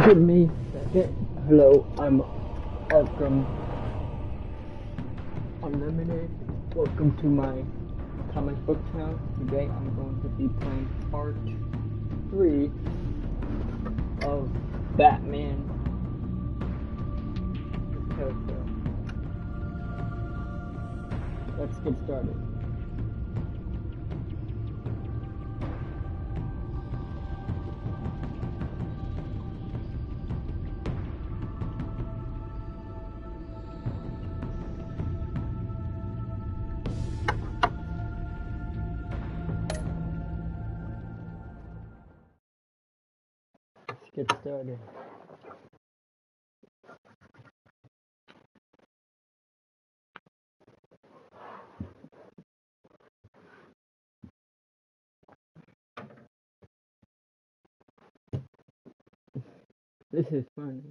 Give me a second. Hello, I'm Arkham Unlimited. Welcome to my comic book channel. Today I'm going to be playing part 3 of Batman Telltale. Let's get started. Get started. This is fun.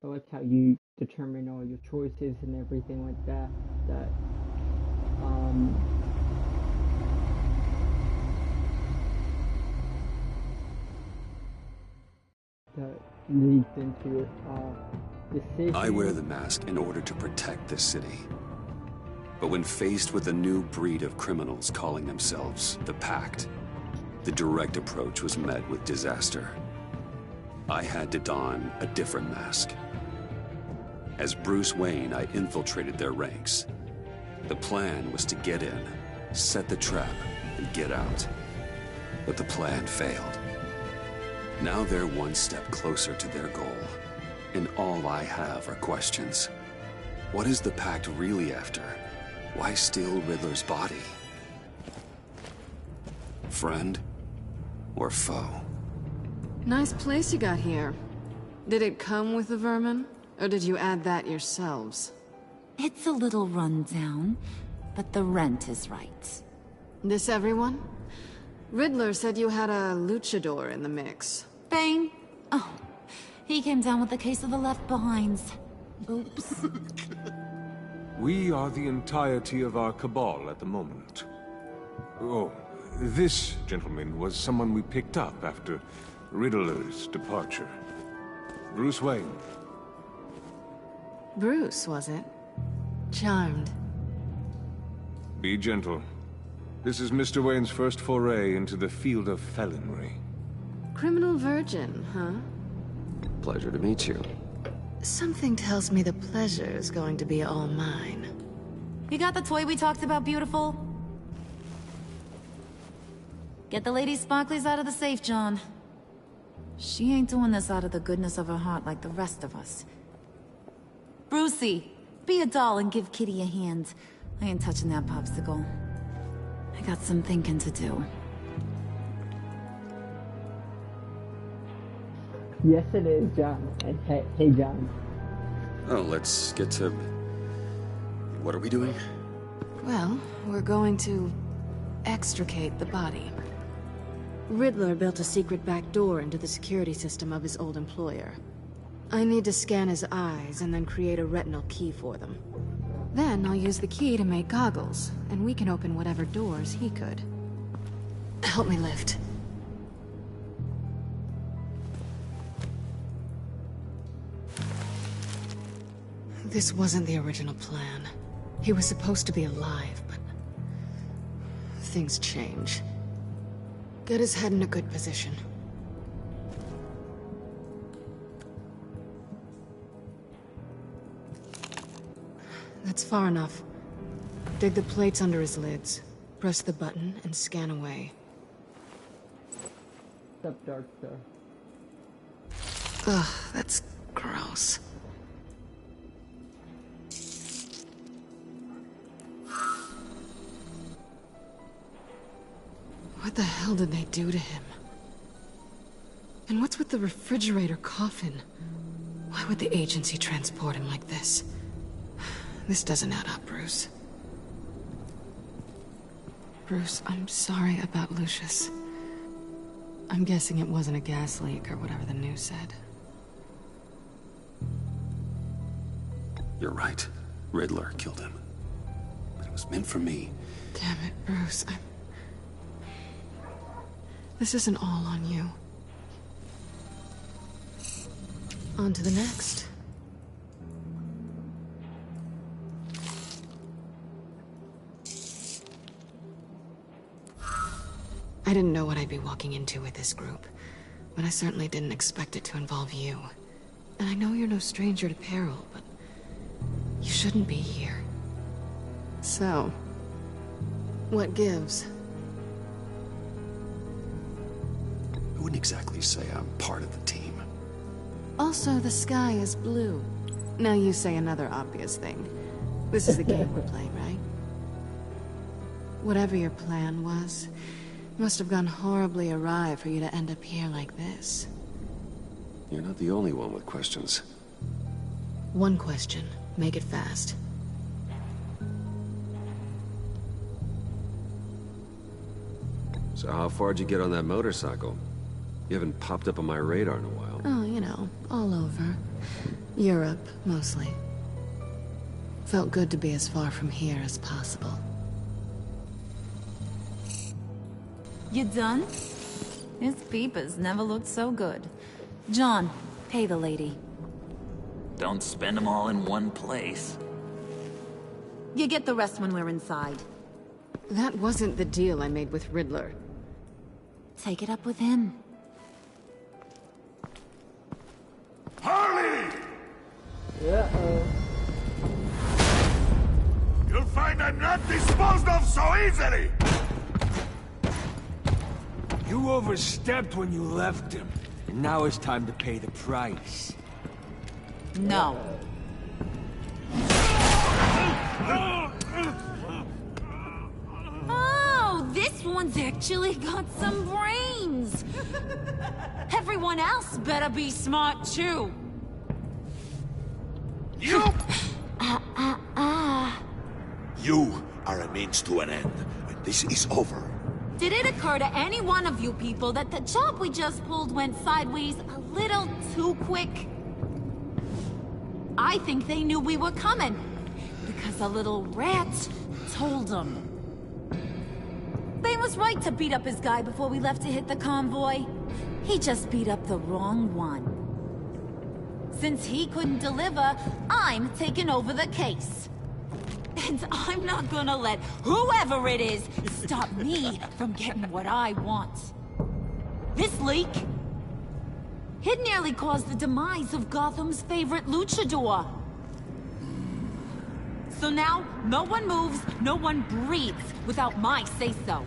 I like how you determine all your choices and everything like that. That leads into your decision. I wear the mask in order to protect this city. But when faced with a new breed of criminals calling themselves the Pact, the direct approach was met with disaster. I had to don a different mask. As Bruce Wayne, I infiltrated their ranks. The plan was to get in, set the trap, and get out. But the plan failed. Now they're one step closer to their goal, and all I have are questions. What is the Pact really after? Why steal Riddler's body? Friend or foe? Nice place you got here. Did it come with the vermin, or did you add that yourselves? It's a little run down, but the rent is right. This everyone? Riddler said you had a luchador in the mix. Bane? Oh, he came down with a case of the left behinds. Oops. We are the entirety of our cabal at the moment. Oh, this gentleman was someone we picked up after Riddler's departure. Bruce Wayne. Bruce, was it? Charmed. Be gentle. This is Mr. Wayne's first foray into the field of felonry. Criminal virgin, huh? Pleasure to meet you. Something tells me the pleasure is going to be all mine. You got the toy we talked about, beautiful? Get the lady sparklies out of the safe, John. She ain't doing this out of the goodness of her heart like the rest of us. Brucey, be a doll and give Kitty a hand. I ain't touching that popsicle. I got some thinking to do. Yes, it is, John. And hey, John. Oh, let's get to... What are we doing? Well, we're going to extricate the body. Riddler built a secret back door into the security system of his old employer. I need to scan his eyes and then create a retinal key for them. Then I'll use the key to make goggles, and we can open whatever doors he could. Help me lift. This wasn't the original plan. He was supposed to be alive, but things change. Get his head in a good position. That's far enough. Dig the plates under his lids. Press the button and scan away. What's up, Dark Star? Ugh, that's gross. What the hell did they do to him? And what's with the refrigerator coffin? Why would the agency transport him like this? This doesn't add up, Bruce. Bruce, I'm sorry about Lucius. I'm guessing it wasn't a gas leak or whatever the news said. You're right. Riddler killed him. But it was meant for me. Damn it, Bruce. This isn't all on you. On to the next. I didn't know what I'd be walking into with this group, but I certainly didn't expect it to involve you. And I know you're no stranger to peril, but you shouldn't be here. So, what gives? I wouldn't exactly say I'm part of the team. Also, the sky is blue. Now you say another obvious thing. This is the game we're playing, right? Whatever your plan was, must have gone horribly awry for you to end up here like this. You're not the only one with questions. One question. Make it fast. So how far'd you get on that motorcycle? You haven't popped up on my radar in a while. Oh, you know, all over. Europe, mostly. Felt good to be as far from here as possible. You done? His peepers never looked so good. John, pay the lady. Don't spend them all in one place. You get the rest when we're inside. That wasn't the deal I made with Riddler. Take it up with him. Harley! Uh-oh. You'll find I'm not disposed of so easily! You overstepped when you left him, and now it's time to pay the price. No. Oh, this one's actually got some brains. Everyone else better be smart too. You! You are a means to an end, and this is over. Did it occur to any one of you people that the job we just pulled went sideways a little too quick? I think they knew we were coming, because a little rat told them. They was right to beat up his guy before we left to hit the convoy. He just beat up the wrong one. Since he couldn't deliver, I'm taking over the case. And I'm not gonna let whoever it is stop me from getting what I want. This leak, it nearly caused the demise of Gotham's favorite luchador. So now, no one moves, no one breathes without my say-so.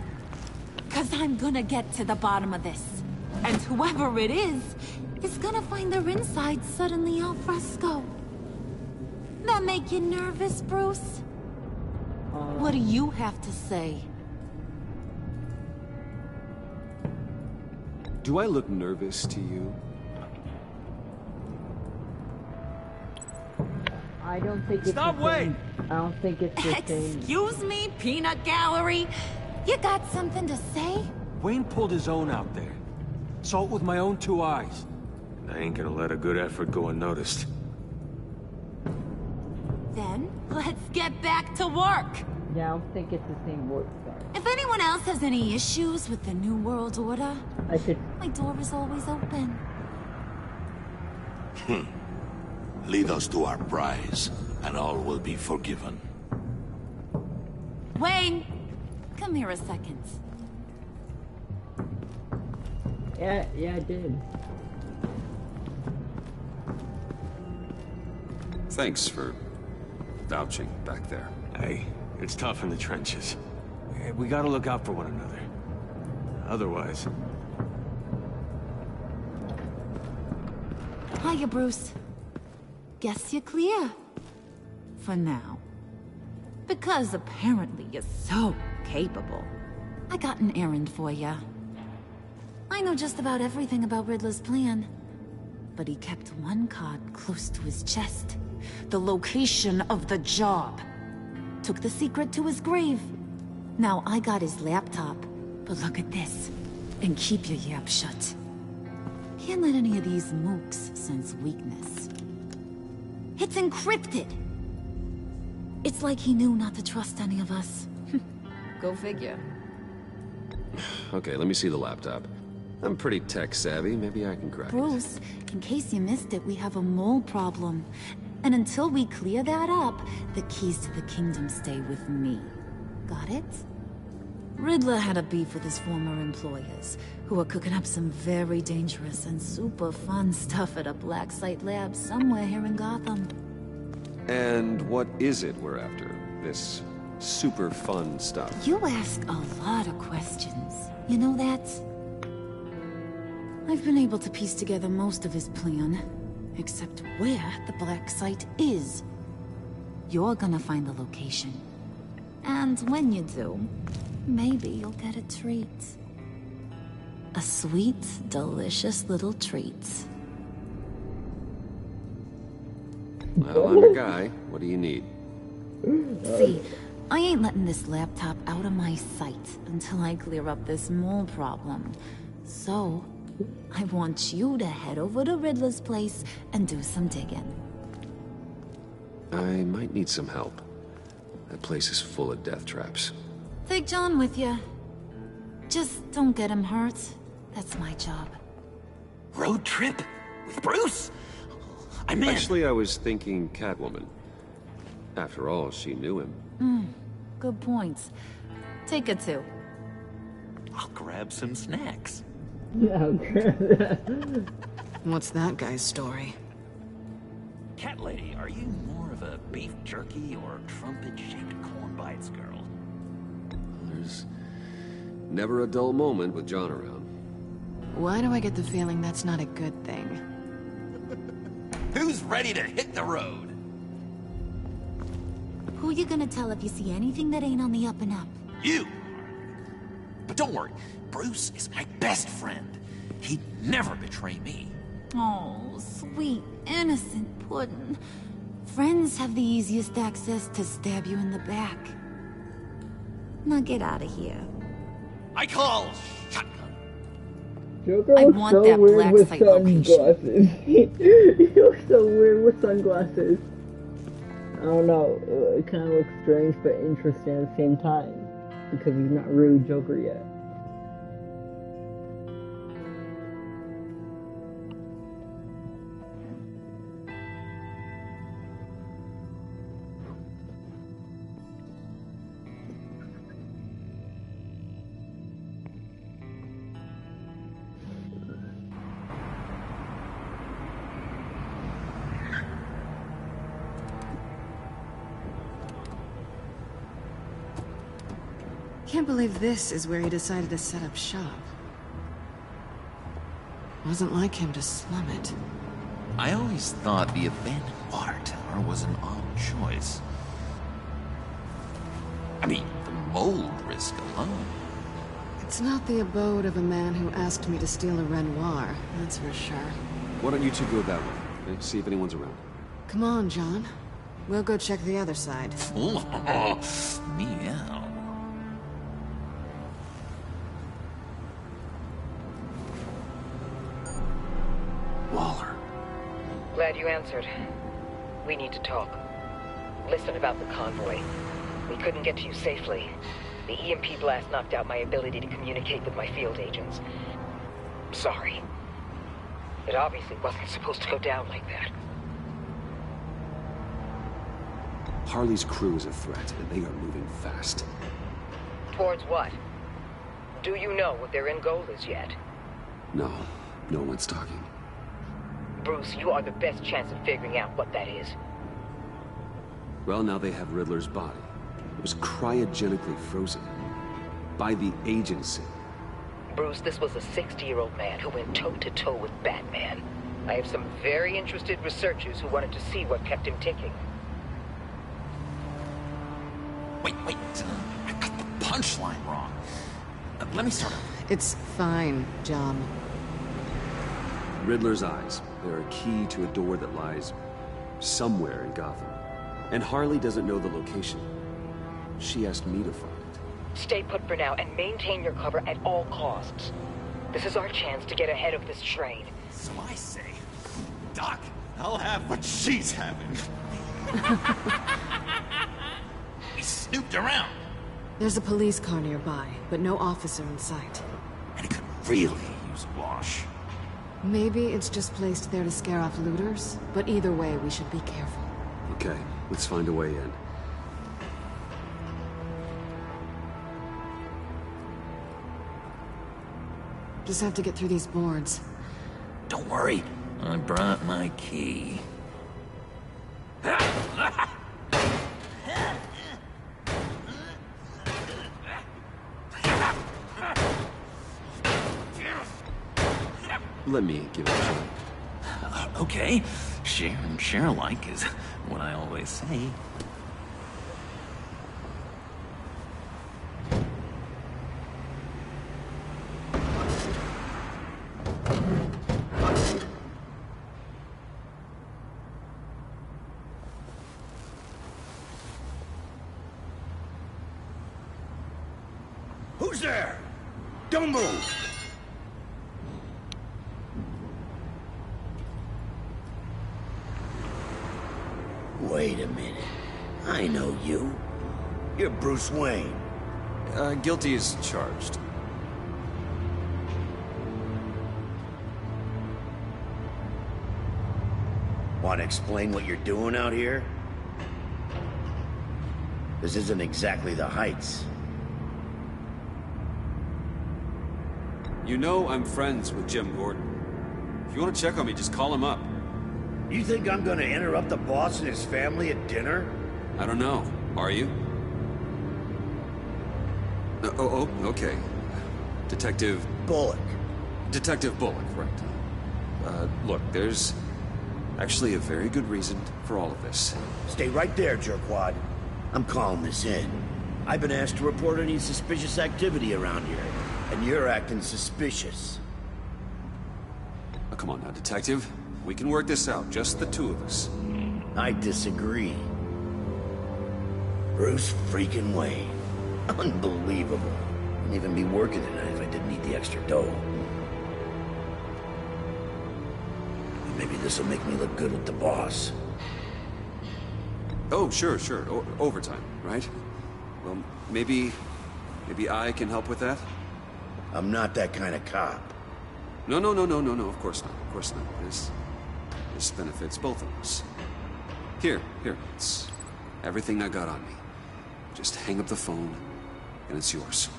'Cause I'm gonna get to the bottom of this. And whoever it is gonna find their inside suddenly al fresco. That make you nervous, Bruce? What do you have to say? Do I look nervous to you? I don't think it's Stop, the wait! same. I don't think it's the same. Excuse me, peanut gallery? You got something to say? Wayne pulled his own out there. Saw it with my own two eyes. I ain't gonna let a good effort go unnoticed. Then, let's get back to work. Yeah, I don't think it's the same word. Sorry. If anyone else has any issues with the New World Order, I should. my door is always open. Lead us to our prize, and all will be forgiven. Wayne, come here a second. Yeah, I did. Thanks for vouching back there. Hey, it's tough in the trenches. We gotta look out for one another. Otherwise... Hiya, Bruce. Guess you're clear. For now. Because apparently you're so capable. I got an errand for ya. I know just about everything about Riddler's plan. But he kept one card close to his chest. The location of the job. Took the secret to his grave. Now I got his laptop. But look at this. And keep your yap shut. Can't let any of these mooks sense weakness. It's encrypted. It's like he knew not to trust any of us. Go figure. Okay, let me see the laptop. I'm pretty tech savvy. Maybe I can crack it. Bruce, in case you missed it, we have a mole problem. And until we clear that up, the keys to the kingdom stay with me. Got it? Riddler had a beef with his former employers, who were cooking up some very dangerous and super fun stuff at a black site lab somewhere here in Gotham. And what is it we're after? This super fun stuff? You ask a lot of questions. You know that? I've been able to piece together most of his plan, except where the black site is. You're gonna find the location. And when you do, maybe you'll get a treat. A sweet, delicious little treat. Well, I'm your guy. What do you need? See, I ain't letting this laptop out of my sight until I clear up this mole problem. So, I want you to head over to Riddler's place and do some digging. I might need some help. That place is full of death traps. Take John with you. Just don't get him hurt. That's my job. Road trip? With Bruce? I'm in. Actually, I was thinking Catwoman. After all, she knew him. Good points. Take it too. I'll grab some snacks. Yeah, okay. What's that guy's story? Cat lady, are you more of a beef jerky or trumpet-shaped corn bites girl? There's never a dull moment with John around. Why do I get the feeling that's not a good thing? Who's ready to hit the road? Who you gonna tell if you see anything that ain't on the up and up? You! But don't worry, Bruce is my best friend. He'd never betray me. Oh, sweet, innocent puddin'. Friends have the easiest access to stab you in the back. Now get out of here. I call shotgun. Joker I looks want so that weird black with site location. sunglasses. He looks so weird with sunglasses. I don't know, it kind of looks strange but interesting at the same time. Because he's not really Joker yet. Can't believe this is where he decided to set up shop. Wasn't like him to slum it. I always thought the abandoned water tower was an odd choice. I mean, the mold risk alone. It's not the abode of a man who asked me to steal a Renoir, that's for sure. Why don't you two go that way? Okay? See if anyone's around. Come on, John. We'll go check the other side. Meow. Waller. Glad you answered. We need to talk. Listen about the convoy. We couldn't get to you safely. The EMP blast knocked out my ability to communicate with my field agents. Sorry. It obviously wasn't supposed to go down like that. Harley's crew is a threat, and they are moving fast. Towards what? Do you know what their end goal is yet? No, no one's talking. Bruce, you are the best chance of figuring out what that is. Well, now they have Riddler's body. It was cryogenically frozen. By the agency. Bruce, this was a 60-year-old man who went toe-to-toe with Batman. I have some very interested researchers who wanted to see what kept him ticking. Wait. I got the punchline wrong. Let me start over. It's fine, John. Riddler's eyes. They're a key to a door that lies somewhere in Gotham. And Harley doesn't know the location. She asked me to find it. Stay put for now and maintain your cover at all costs. This is our chance to get ahead of this train. So I say, Doc, I'll have what she's having. He snooped around. There's a police car nearby, but no officer in sight. And he could really use Riddler's wash. Maybe it's just placed there to scare off looters, but either way, we should be careful. Okay, let's find a way in. Just have to get through these boards. Don't worry, I brought my key. Let me give it a try. Okay, share and share alike is what I always say. Who's there? Don't move! Wait a minute. I know you. You're Bruce Wayne. Guilty as charged. Want to explain what you're doing out here? This isn't exactly the Heights. You know I'm friends with Jim Gordon. If you want to check on me, just call him up. You think I'm gonna interrupt the boss and his family at dinner? I don't know. Are you? Okay. Detective... Bullock. Detective Bullock, right. Look, there's actually a very good reason for all of this. Stay right there, jerkwad. I'm calling this in. I've been asked to report any suspicious activity around here, and you're acting suspicious. Oh, come on now, Detective. We can work this out, just the two of us. I disagree. Bruce freaking Wayne. Unbelievable. Wouldn't even be working tonight if I didn't need the extra dough. Maybe this'll make me look good with the boss. Oh, sure. Overtime, right? Well, maybe I can help with that? I'm not that kind of cop. No, of course not. This benefits both of us. Here, it's everything I got on me. Just hang up the phone, and it's yours.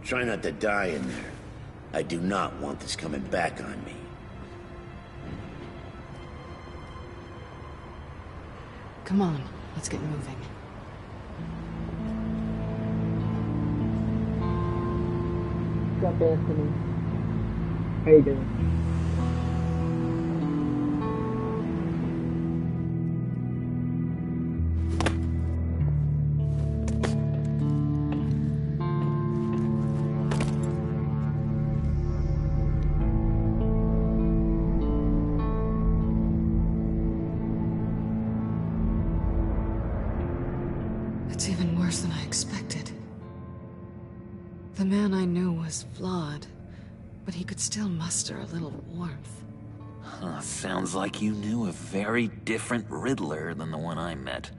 Try not to die in there. I do not want this coming back on me. Come on, let's get moving. What's up, Anthony? How you doing? It's even worse than I expected. The man I knew was flawed, but he could still muster a little warmth. Sounds like you knew a very different Riddler than the one I met.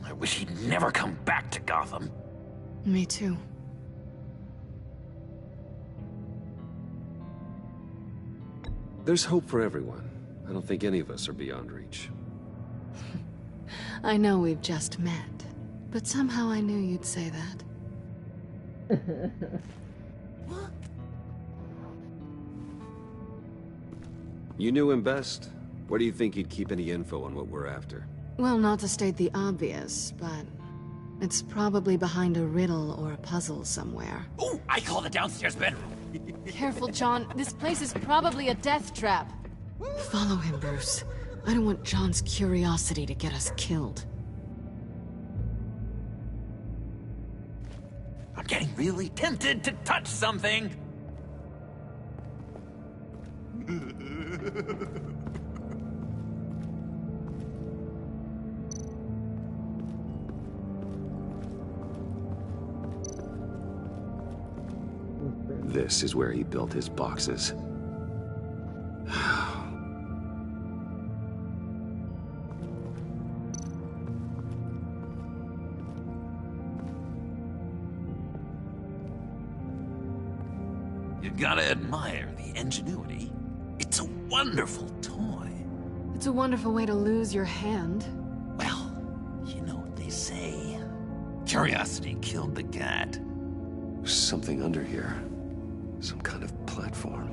I wish he'd never come back to Gotham. Me too. There's hope for everyone. I don't think any of us are beyond reach. I know we've just met, but somehow I knew you'd say that. You knew him best. Where do you think he'd keep any info on what we're after? Well, not to state the obvious, but it's probably behind a riddle or a puzzle somewhere. Oh, I call the downstairs bedroom. Careful, John. This place is probably a death trap. Follow him, Bruce. I don't want John's curiosity to get us killed. I'm getting really tempted to touch something. This is where he built his boxes. You gotta admire the ingenuity. It's a wonderful toy. It's a wonderful way to lose your hand. Well, you know what they say. Curiosity killed the cat. There's something under here. Some kind of platform.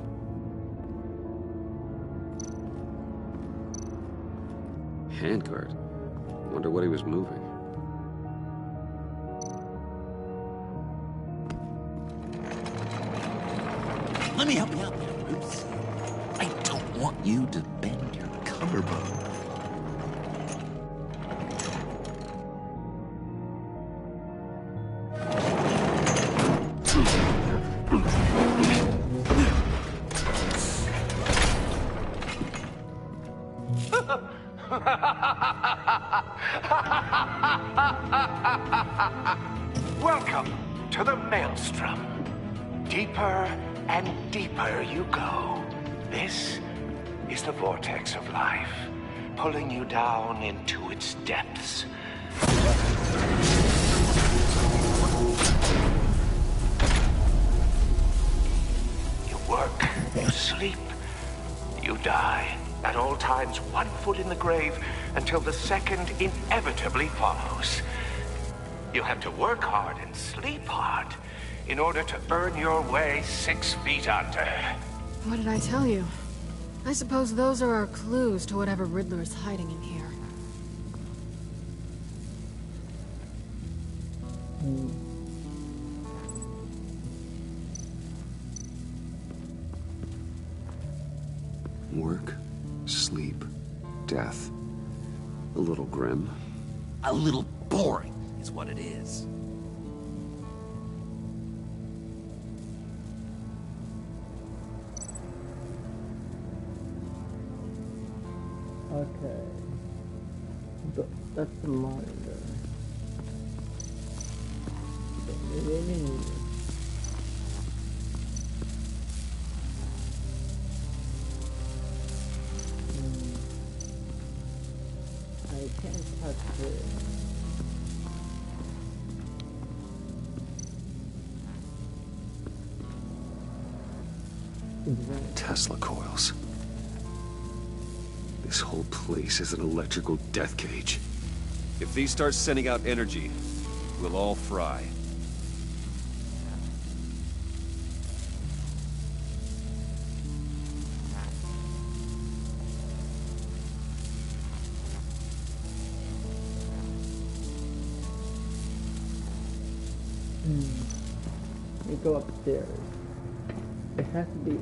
Handguard. Wonder what he was moving. Let me help you out there, Bruce. I don't want you to bend your collarbone. Welcome to the Maelstrom. Deeper and deeper you go. This is the vortex of life, pulling you down into its depths. You work, you sleep, you die. At all times, 1 foot in the grave until the second inevitably follows. You have to work hard and sleep hard in order to earn your way 6 feet under. What did I tell you? I suppose those are our clues to whatever Riddler is hiding in here. Work, sleep, death. A little grim. A little boring is what it is. Okay. That's the monitor. I can't touch this. Tesla coils. This whole place is an electrical death cage. If these start sending out energy, we'll all fry. Let me go upstairs. It has to be.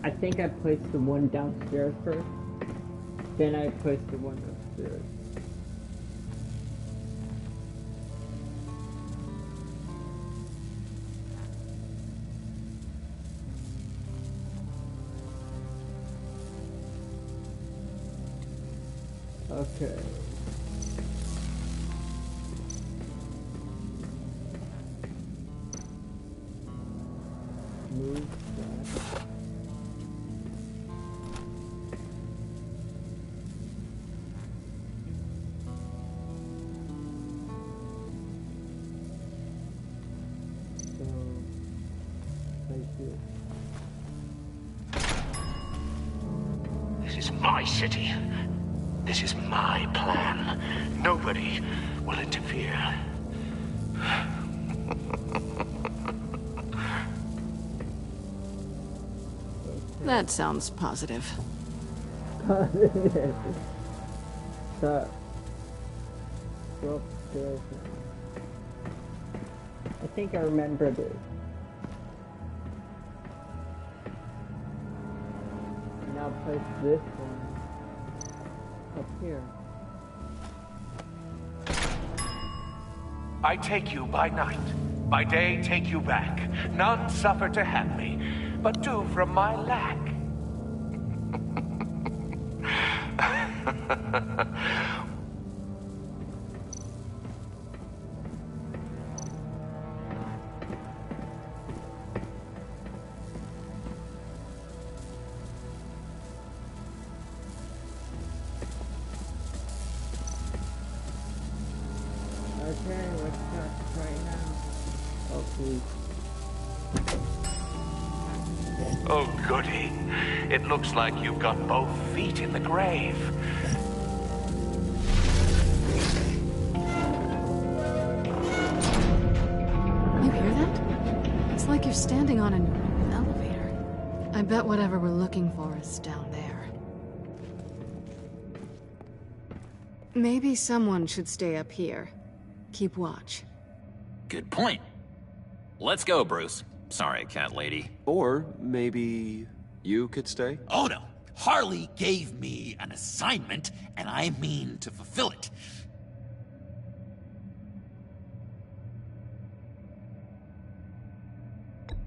I think I placed the one downstairs first. Then I placed the one upstairs. Okay. Move that. So, right here. This is my city. This is my plan. Nobody will interfere. That sounds positive. So, go upstairs now. I think I remember this. Now place this one up here. I take you by night. By day, take you back. None suffer to have me, but do from my lack. Okay, let's start right now. Oh, please. Oh, goody. It looks like you've got both feet in the grave. You hear that? It's like you're standing on an elevator. I bet whatever we're looking for is down there. Maybe someone should stay up here. Keep watch. Good point. Let's go, Bruce. Sorry, cat lady. Or maybe you could stay? Oh no. Harley gave me an assignment, and I mean to fulfill it.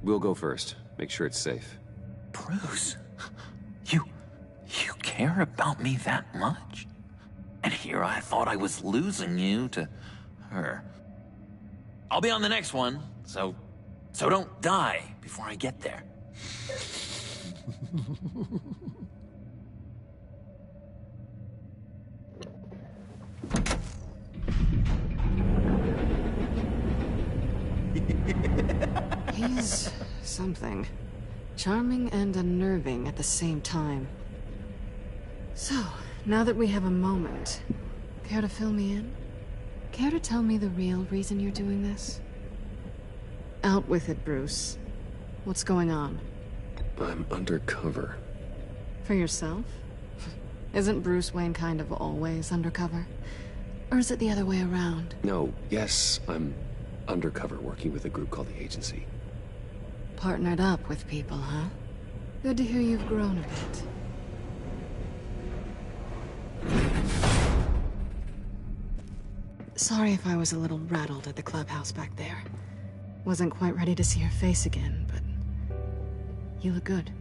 We'll go first. Make sure it's safe. Bruce, you care about me that much? And here I thought I was losing you to her. I'll be on the next one, so don't die before I get there. He's something. Charming and unnerving at the same time. So, now that we have a moment, care to fill me in? Care to tell me the real reason you're doing this? Out with it, Bruce. What's going on? I'm undercover. For yourself? Isn't Bruce Wayne kind of always undercover? Or is it the other way around? No, yes, I'm undercover working with a group called the Agency. Partnered up with people, huh? Good to hear you've grown a bit. Sorry if I was a little rattled at the clubhouse back there. Wasn't quite ready to see your face again, but you look good.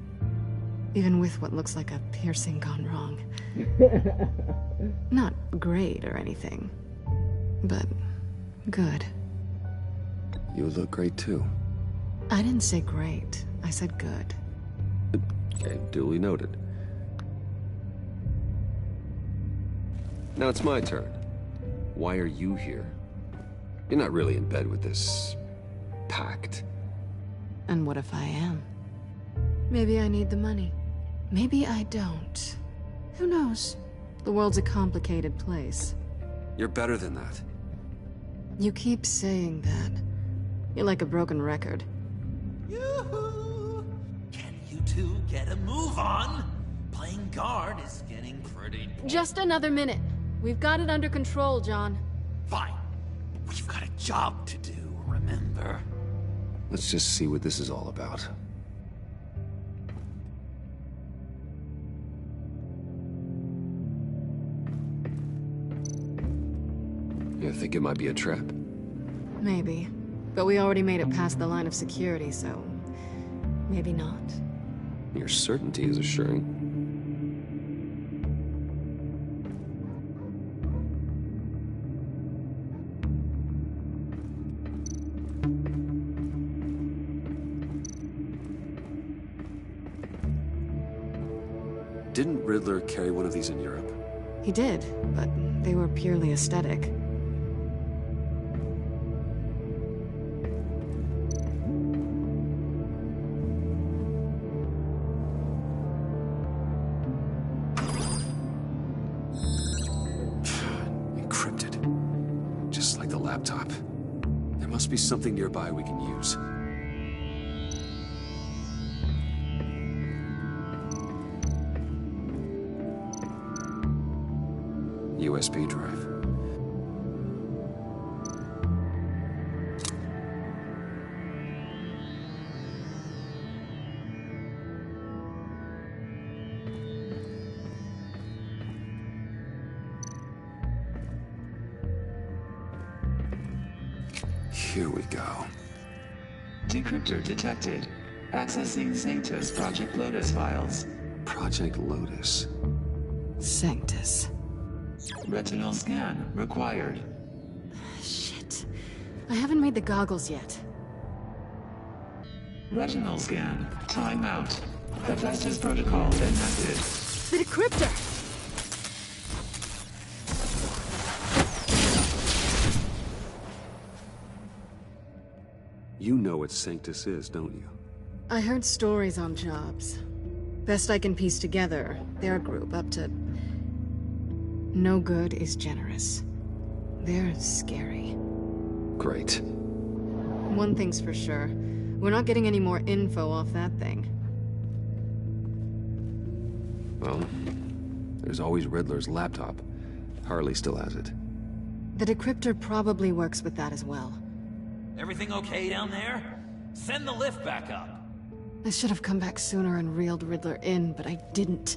Even with what looks like a piercing gone wrong. Not great or anything, but good. You look great too. I didn't say great. I said good. Okay, duly noted. Now it's my turn. Why are you here? You're not really in bed with this pact. And what if I am? Maybe I need the money. Maybe I don't. Who knows? The world's a complicated place. You're better than that. You keep saying that. You're like a broken record. Yoo-hoo! Can you two get a move on? Playing guard is getting pretty... Just another minute. We've got it under control, John. Fine. We've got a job to do, remember? Let's just see what this is all about. You think it might be a trap? Maybe. But we already made it past the line of security, so... maybe not. Your certainty is assuring. Didn't Riddler carry one of these in Europe? He did, but they were purely aesthetic. Encrypted. Just like the laptop. There must be something nearby we can use. USB drive. Here we go. Decryptor detected. Accessing Sanctus Project Lotus files. Project Lotus. Sanctus. Retinal scan required. Shit. I haven't made the goggles yet. Retinal scan. Timeout. Hephaestus protocol enacted. The decryptor! You know what Sanctus is, don't you? I heard stories on jobs. Best I can piece together, their group up to... No good is generous. They're scary. Great. One thing's for sure. We're not getting any more info off that thing. Well, there's always Riddler's laptop. Harley still has it. The decryptor probably works with that as well. Everything okay down there? Send the lift back up. I should have come back sooner and reeled Riddler in, but I didn't.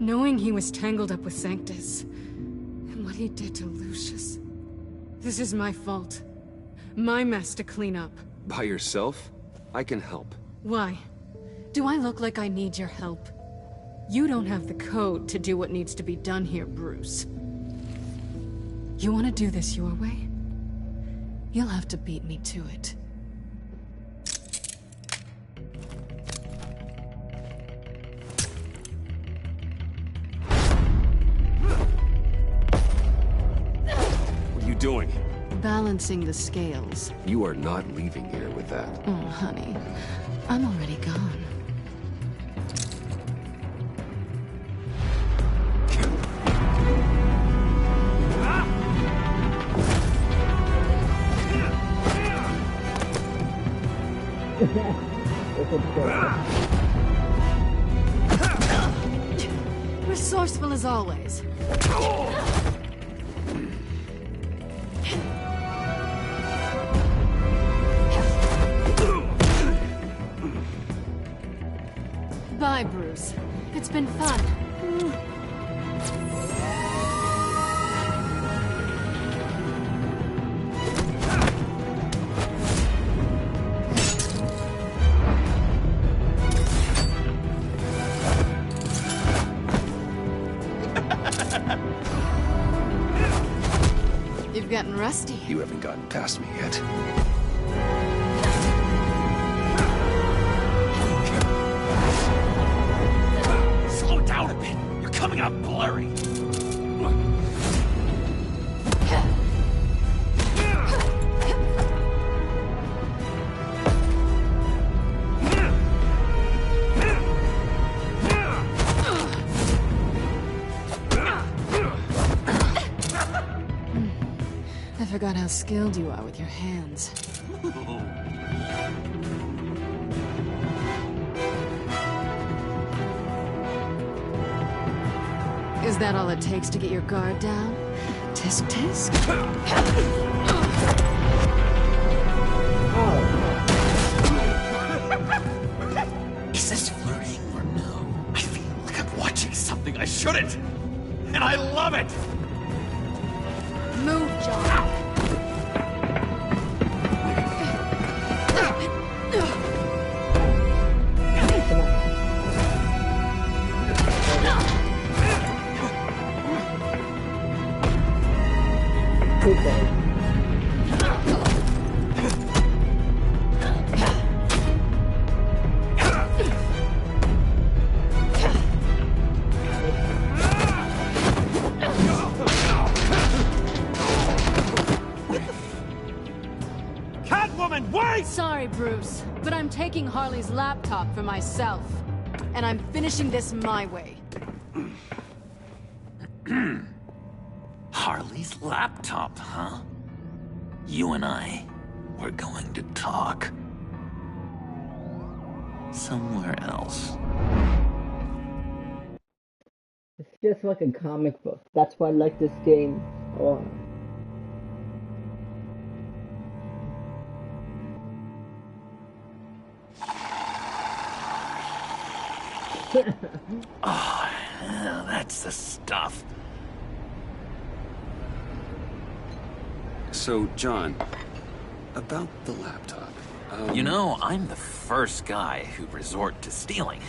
Knowing he was tangled up with Sanctus, and what he did to Lucius. This is my fault. My mess to clean up. By yourself? I can help. Why? Do I look like I need your help? You don't have the code to do what needs to be done here, Bruce. You want to do this your way? You'll have to beat me to it. What are you doing? Balancing the scales. You are not leaving here with that. Oh, honey. I'm already gone. Resourceful as always. Bye, Bruce. It's been fun. You've gotten rusty. You haven't gotten past me yet. Slow down a bit. You're coming out blurry. I forgot how skilled you are with your hands. Is that all it takes to get your guard down? Tisk tisk? Is this flirting or no? I feel like I'm watching something I shouldn't. And I love it! Move, John. Sorry, Bruce, but I'm taking Harley's laptop for myself. And I'm finishing this my way. Harley's laptop, huh? You and I, we're going to talk. Somewhere else. just like a comic book. That's why I like this game a lot. Oh, that's the stuff. So, John, about the laptop. You know, I'm the first guy who'd resort to stealing.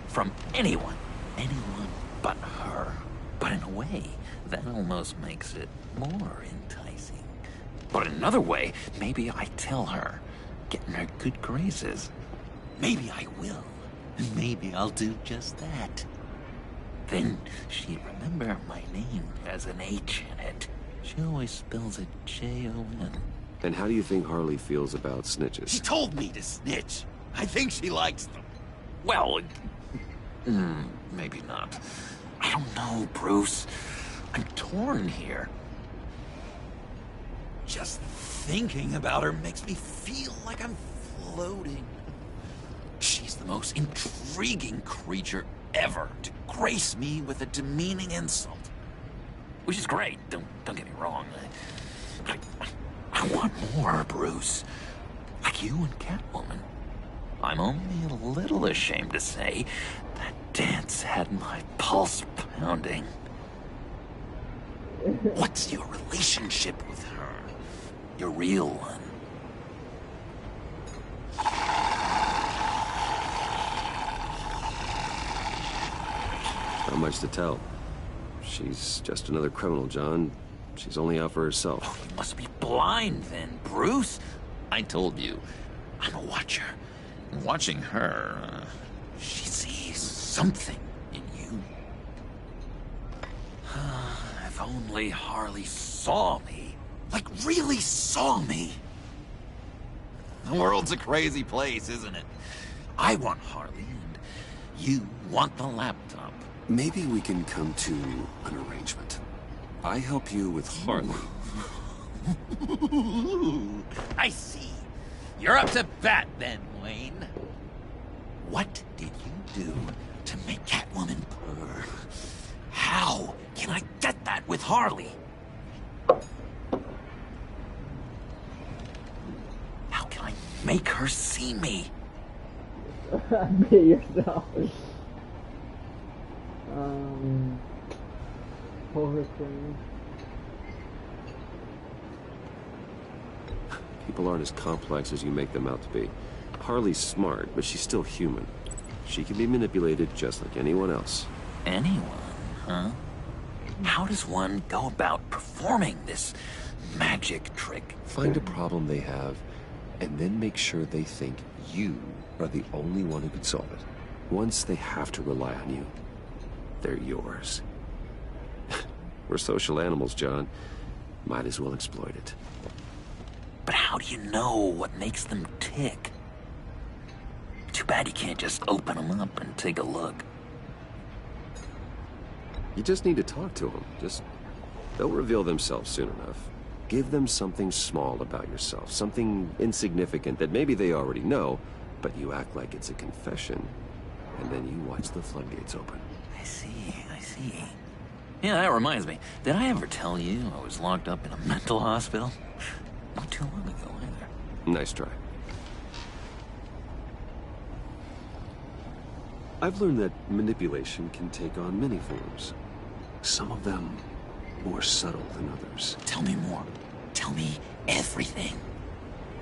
From anyone. Anyone but her. But in a way, that almost makes it more enticing. But another way, maybe I tell her, get in her good graces. Maybe I will. And maybe I'll do just that. Then she'd remember my name has an H in it. She always spells it J-O-N. And how do you think Harley feels about snitches? She told me to snitch. I think she likes them. Well, maybe not. I don't know, Bruce. I'm torn here. Just thinking about her makes me feel like I'm floating. She's the most intriguing creature ever to grace me with a demeaning insult. Which is great, don't get me wrong. I want more, Bruce. Like you and Catwoman. I'm only a little ashamed to say that dance had my pulse pounding. What's your relationship with her? Your real one. Not much to tell. She's just another criminal, John. She's only out for herself. Oh, you must be blind then, Bruce. I told you, I'm a watcher. Watching her, she sees something in you. If only Harley saw me. Like, really saw me. The world's a crazy place, isn't it? I want Harley, and you want the laptop. Maybe we can come to an arrangement. I help you with Harley. I see. You're up to bat then, Wayne. What did you do to make Catwoman purr? How can I get that with Harley? How can I make her see me? Be yourself. Horror thing. People aren't as complex as you make them out to be. Harley's smart, but she's still human. She can be manipulated just like anyone else. Anyone, huh? How does one go about performing this magic trick? Find a problem they have, and then make sure they think you are the only one who can solve it. Once they have to rely on you, they're yours. We're social animals, John. Might as well exploit it. But how do you know what makes them tick? Too bad you can't just open them up and take a look. You just need to talk to them. They'll reveal themselves soon enough. Give them something small about yourself, something insignificant that maybe they already know, but you act like it's a confession, and then you watch the floodgates open. I see. Yeah, that reminds me. Did I ever tell you I was locked up in a mental hospital? Not too long ago, either. Nice try. I've learned that manipulation can take on many forms. Some of them more subtle than others. Tell me more. Tell me everything.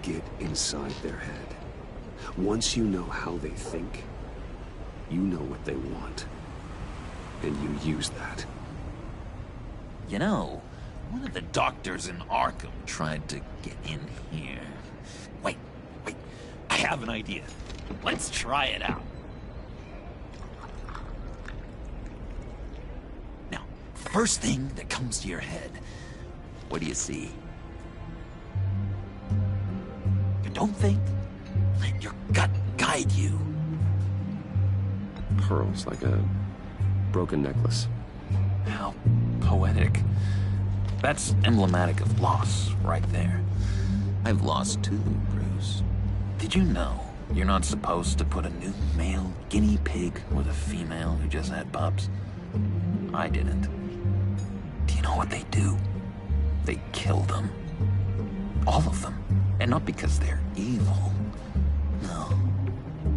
Get inside their head. Once you know how they think, you know what they want. And you use that. You know, one of the doctors in Arkham tried to get in here. Wait. I have an idea. Let's try it out. Now, first thing that comes to your head, what do you see? Don't think. Let your gut guide you. Pearls, like a broken necklace. How poetic. That's emblematic of loss, right there. I've lost too, Bruce. Did you know you're not supposed to put a new male guinea pig with a female who just had pups? I didn't. Do you know what they do? They kill them. All of them. And not because they're evil. No.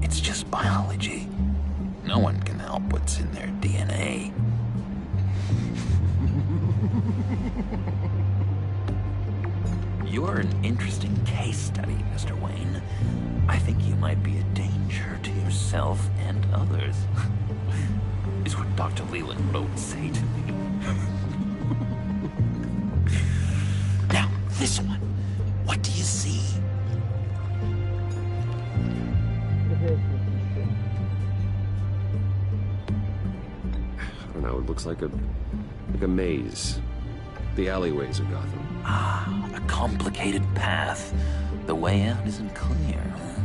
It's just biology. No one can help what's in their DNA. You're an interesting case study, Mr. Wayne. I think you might be a danger to yourself and others. Is what Dr. Leland would say to me. Now, this one. What do you see? I don't know, it looks like a maze. The alleyways of Gotham. Ah, a complicated path. The way out isn't clear, huh?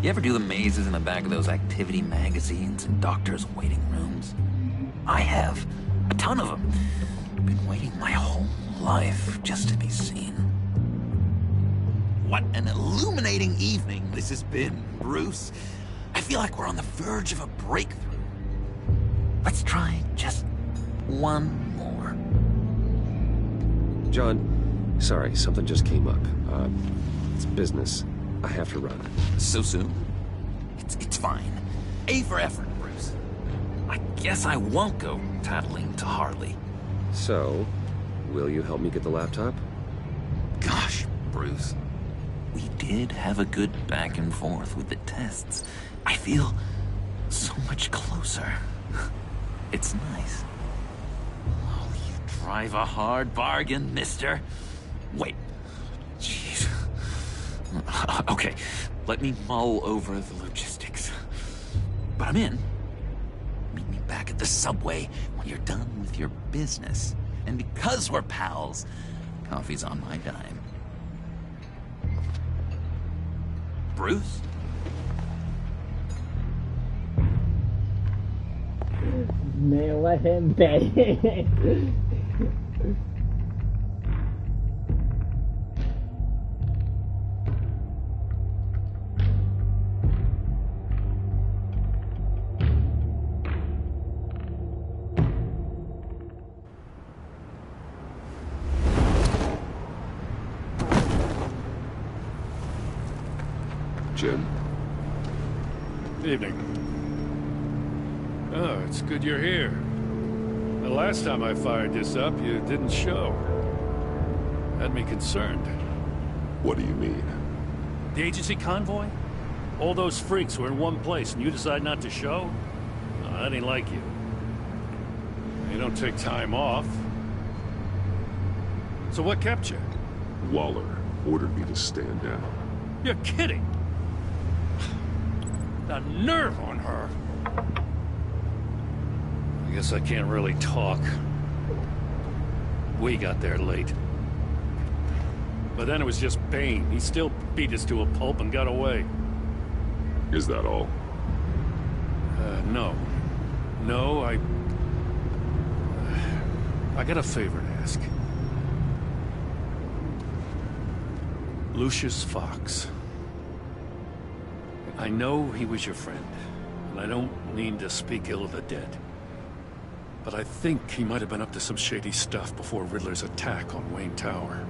You ever do the mazes in the back of those activity magazines and doctors' waiting rooms? I have. A ton of them. Been waiting my whole life just to be seen. What an illuminating evening this has been, Bruce. I feel like we're on the verge of a breakthrough. Let's try just one more. John, sorry, something just came up. It's business. I have to run. So soon? It's fine. A for effort, Bruce. I guess I won't go tattling to Harley. So, will you help me get the laptop? Gosh, Bruce. We did have a good back and forth with the tests. I feel so much closer. It's nice. Oh, you drive a hard bargain, mister. Wait. Jeez. Okay, let me mull over the logistics. But I'm in. Meet me back at the subway when you're done with your business. And because we're pals, coffee's on my dime. Bruce? Man, let him be. Jim? Evening. Oh, it's good you're here. The last time I fired this up, you didn't show. Had me concerned. What do you mean? The agency convoy? All those freaks were in one place and you decide not to show? Oh, that ain't like you. You don't take time off. So what kept you? Waller ordered me to stand down. You're kidding! The nerve on her! I guess I can't really talk. We got there late. But then it was just Bane. He still beat us to a pulp and got away. Is that all? No. No, I got a favor to ask. Lucius Fox. I know he was your friend, and I don't mean to speak ill of the dead. But I think he might have been up to some shady stuff before Riddler's attack on Wayne Tower.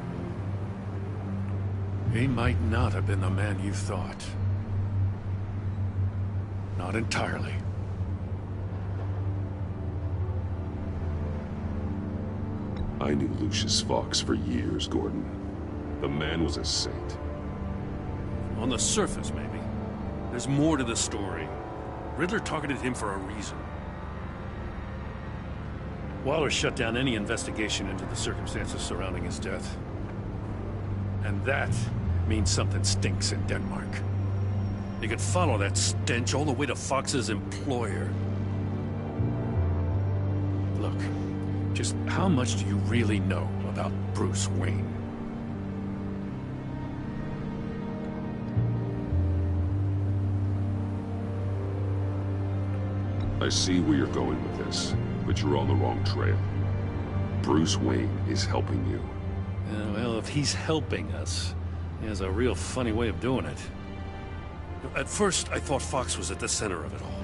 He might not have been the man you thought. Not entirely. I knew Lucius Fox for years, Gordon. The man was a saint. On the surface, maybe. There's more to the story. Riddler targeted him for a reason. Waller shut down any investigation into the circumstances surrounding his death. And that means something stinks in Denmark. You could follow that stench all the way to Fox's employer. Look, just how much do you really know about Bruce Wayne? I see where you're going with this, but you're on the wrong trail. Bruce Wayne is helping you. Well, if he's helping us, he has a real funny way of doing it. At first, I thought Fox was at the center of it all.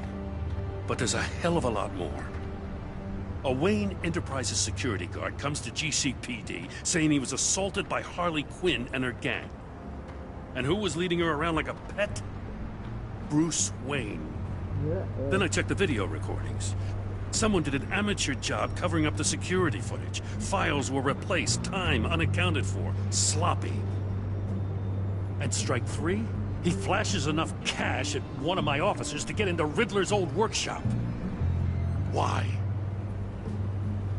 But there's a hell of a lot more. A Wayne Enterprises security guard comes to GCPD saying he was assaulted by Harley Quinn and her gang. And who was leading her around like a pet? Bruce Wayne. Then I checked the video recordings. Someone did an amateur job covering up the security footage. Files were replaced, time unaccounted for, sloppy. At strike 3, he flashes enough cash at one of my officers to get into Riddler's old workshop. Why?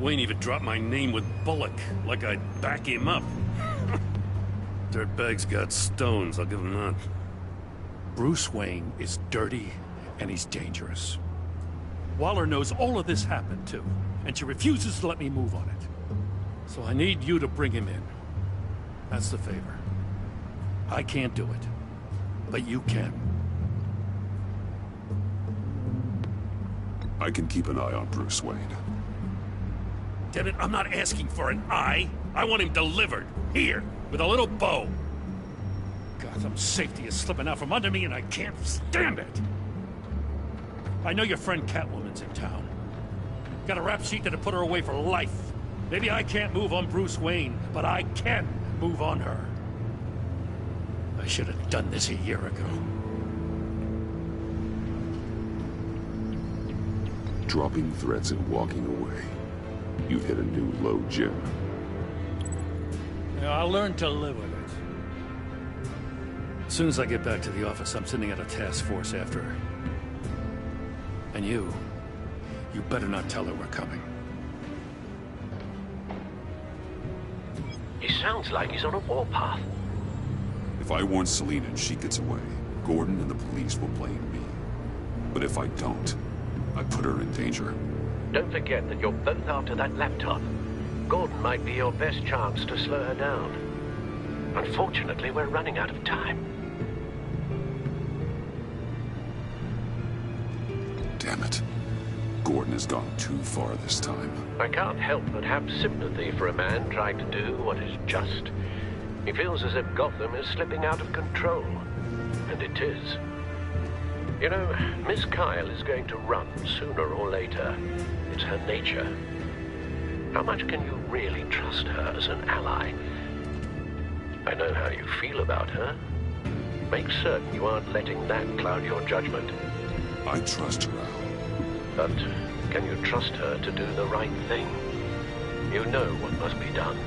Wayne even dropped my name with Bullock, like I'd back him up. Dirtbag's got stones, I'll give him that. Bruce Wayne is dirty, and he's dangerous. Waller knows all of this happened, too, and she refuses to let me move on it. So I need you to bring him in. That's the favor. I can't do it, but you can. I can keep an eye on Bruce Wayne. Damn it, I'm not asking for an eye. I want him delivered, here, with a little bow. Gotham's safety is slipping out from under me, and I can't stand it. I know your friend Catwoman's in town. Got a rap sheet that'll put her away for life. Maybe I can't move on Bruce Wayne, but I can move on her. I should have done this a year ago. Dropping threats and walking away. You've hit a new low gem. Yeah, I'll learn to live with it. As soon as I get back to the office, I'm sending out a task force after her. And you better not tell her we're coming. He sounds like he's on a warpath. If I warn Selina and she gets away, Gordon and the police will blame me. But if I don't, I put her in danger. Don't forget that you're both after that laptop. Gordon might be your best chance to slow her down. Unfortunately, we're running out of time. Damn it. Gordon has gone too far this time. I can't help but have sympathy for a man trying to do what is just. He feels as if Gotham is slipping out of control. And it is. You know, Miss Kyle is going to run sooner or later. It's her nature. How much can you really trust her as an ally? I know how you feel about her. Make certain you aren't letting that cloud your judgment. I trust her, Al. But can you trust her to do the right thing? You know what must be done.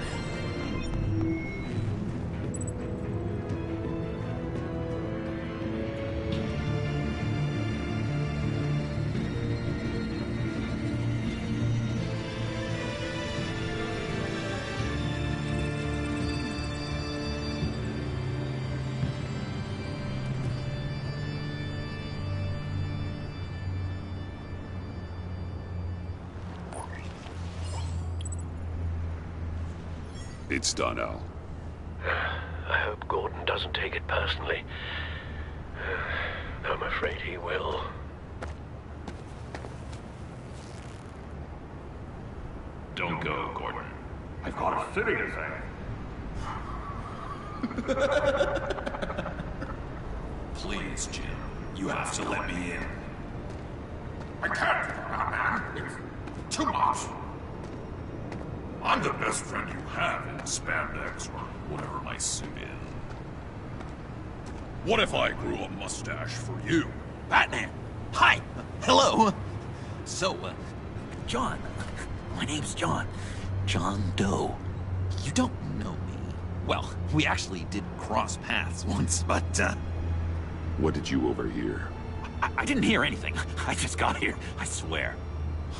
It's done, Al. I hope Gordon doesn't take it personally. I'm afraid he will. Don't go, Gordon. I've got a fitting to say. Please, Jim. You have to let me in. I can't, man. It's too much. I'm the best friend you have in spandex or whatever my suit is. What if I grew a mustache for you? Batman! Hi! Hello! So, John. My name's John. John Doe. You don't know me. Well, we actually did cross paths once, but, What did you overhear? I didn't hear anything. I just got here, I swear.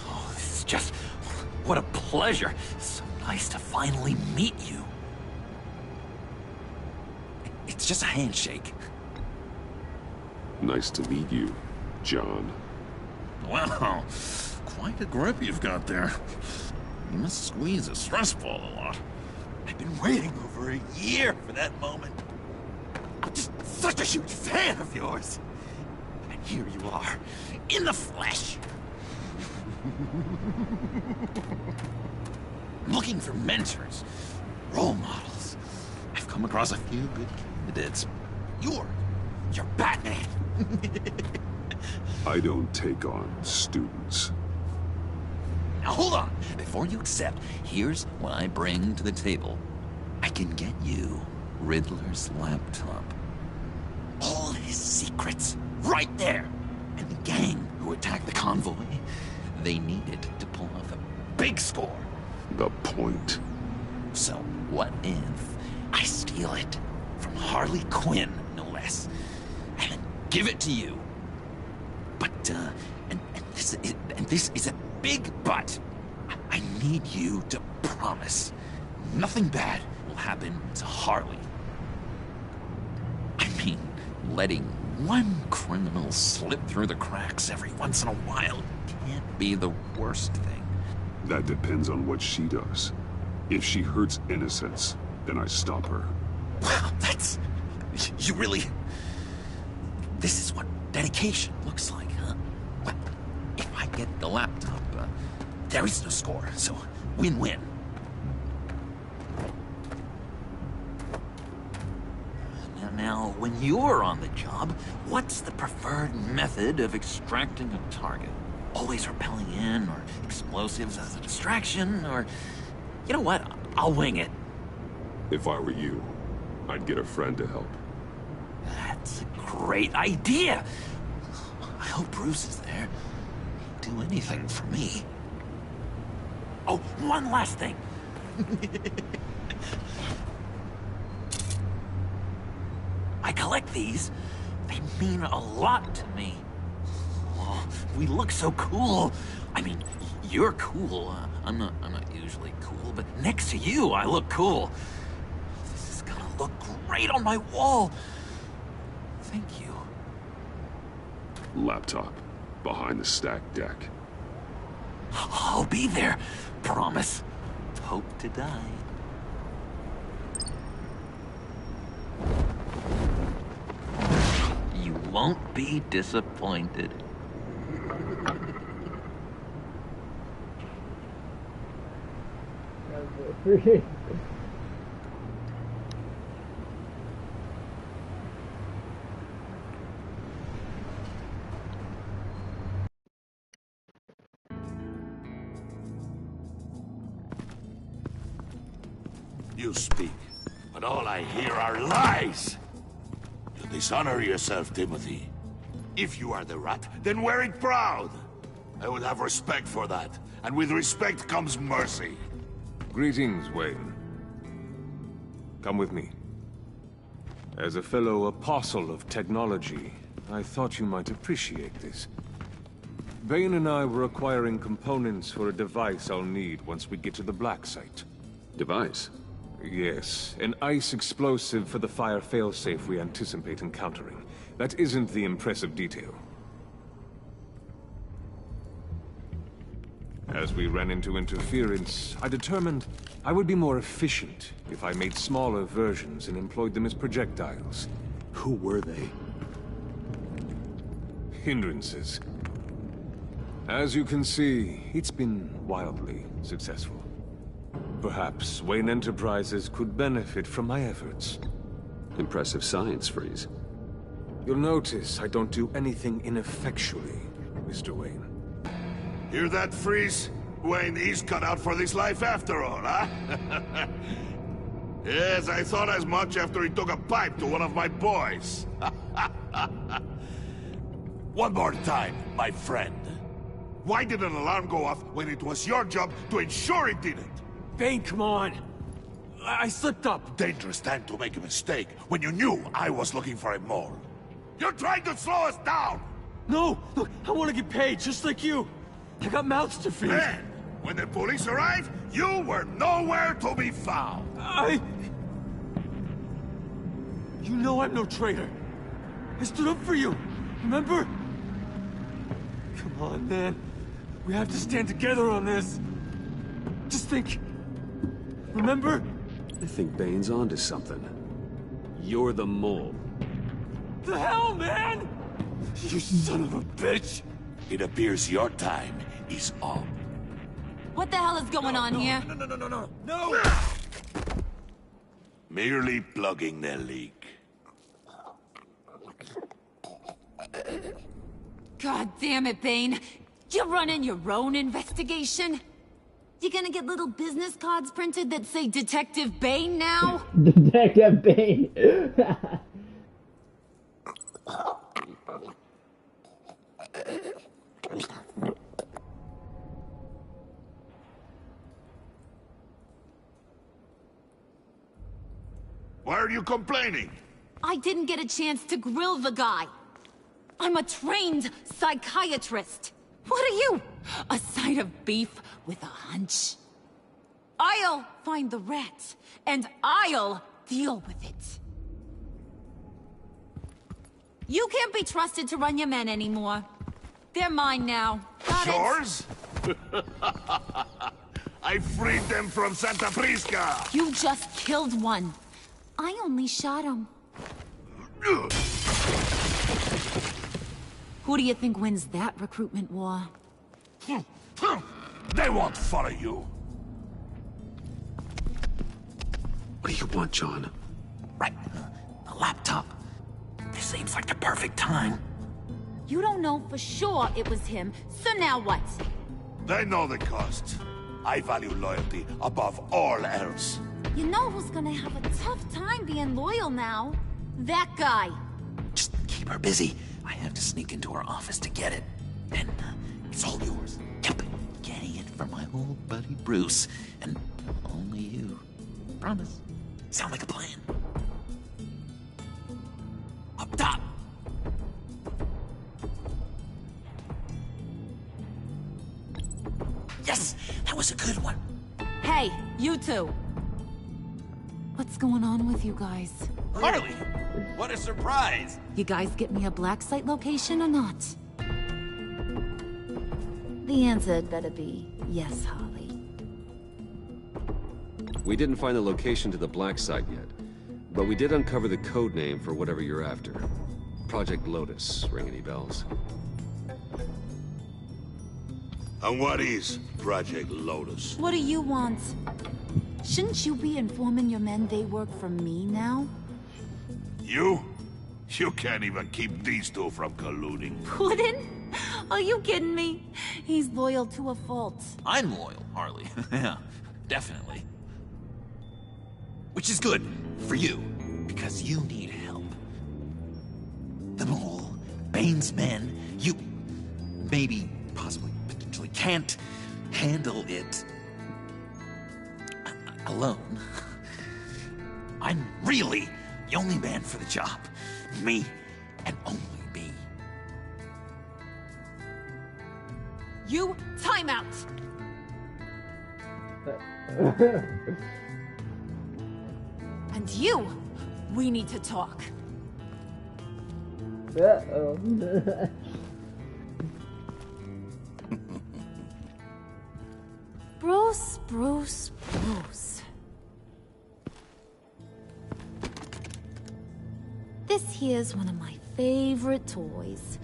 Oh, this is just... What a pleasure. So nice to finally meet you. It's just a handshake. Nice to meet you, John. Wow, quite a grip you've got there. You must squeeze a stress ball a lot. I've been waiting over a year for that moment. I'm just such a huge fan of yours. And here you are, in the flesh. Looking for mentors, role models. I've come across a few good candidates. You're Batman. I don't take on students. Now hold on! Before you accept, here's what I bring to the table. I can get you Riddler's laptop. All his secrets, right there! And the gang who attacked the convoy, they need it to pull off a big score. The point. So, what if I steal it from Harley Quinn, no less, and then give it to you? But, and this is a big but. I need you to promise nothing bad will happen to Harley. I mean, letting one criminal slip through the cracks every once in a while can't be the worst thing. That depends on what she does. If she hurts innocents, then I stop her. Wow, that's... You really... This is what dedication looks like, huh? Well, if I get the laptop, there is no score, so win-win. Now, when you're on the job, what's the preferred method of extracting a target? Always rappelling in, or explosives as a distraction, or... You know what? I'll wing it. If I were you, I'd get a friend to help. That's a great idea! I hope Bruce is there. He'd do anything for me. Oh, one last thing! I collect these. They mean a lot to me. Oh, we look so cool. I mean, you're cool. I'm not usually cool, but next to you, I look cool. This is gonna look great on my wall. Thank you. Laptop. Behind the stacked deck. I'll be there. Promise. Hope to die. You won't be disappointed. You speak, but all I hear are lies! You dishonor yourself, Timothy. If you are the rat, then wear it proud! I would have respect for that, and with respect comes mercy. Greetings, Wayne. Come with me. As a fellow apostle of technology, I thought you might appreciate this. Bane and I were acquiring components for a device I'll need once we get to the Black Site. Device? Yes, an ice explosive for the fire failsafe we anticipate encountering. That isn't the impressive detail. As we ran into interference, I determined I would be more efficient if I made smaller versions and employed them as projectiles. Who were they? Hindrances. As you can see, it's been wildly successful. Perhaps Wayne Enterprises could benefit from my efforts. Impressive science, Freeze. You'll notice I don't do anything ineffectually, Mr. Wayne. Hear that, Freeze? Wayne, he's cut out for this life after all, huh? Yes, I thought as much after he took a pipe to one of my boys. One more time, my friend. Why did an alarm go off when it was your job to ensure it didn't? Bane, come on! I slipped up! Dangerous time to make a mistake when you knew I was looking for a mole. You're trying to slow us down! No! Look, I want to get paid, just like you! I got mouths to feed! Then, when the police arrived, you were nowhere to be found! You know I'm no traitor! I stood up for you, remember? Come on, man. We have to stand together on this. Just think... Remember? I think Bane's onto something. You're the mole. The hell, man! You son of a bitch! It appears your time is up. What the hell is going on here? No! Merely plugging the leak. God damn it, Bane. You're running your own investigation? You gonna get little business cards printed that say Detective Bane now? Detective Bane. Why are you complaining? I didn't get a chance to grill the guy. I'm a trained psychiatrist. What are you? A side of beef with a hunch? I'll find the rat, and I'll deal with it. You can't be trusted to run your men anymore. They're mine now. Got Yours? I freed them from Santa Prisca! You just killed one. I only shot him. Who do you think wins that recruitment war? They won't follow you. What do you want, John? Right. A laptop. This seems like the perfect time. You don't know for sure it was him, so now what? They know the cost. I value loyalty above all else. You know who's gonna have a tough time being loyal now? That guy. Just keep her busy. I have to sneak into her office to get it. And it's all yours. Yep. Getting it for my old buddy Bruce. And only you. Promise. Sound like a plan? Up top! Yes! That was a good one. Hey, you two. What's going on with you guys? Harley! What a surprise! You guys get me a black site location or not? The answer had better be yes, Harley. We didn't find the location to the black site yet, but we did uncover the code name for whatever you're after. Project Lotus. Ring any bells? And what is Project Lotus? What do you want? Shouldn't you be informing your men they work for me now? You? You can't even keep these two from colluding. Puddin'? Are you kidding me? He's loyal to a fault. I'm loyal, Harley. Yeah, definitely. Which is good for you, because you need help. The mole, Bane's men, you maybe, possibly, potentially can't handle it alone. I'm really the only man for the job. Me, and only me. You, time out! And you, we need to talk. Uh-oh. Bruce, Bruce, Bruce. This here's one of my favorite toys.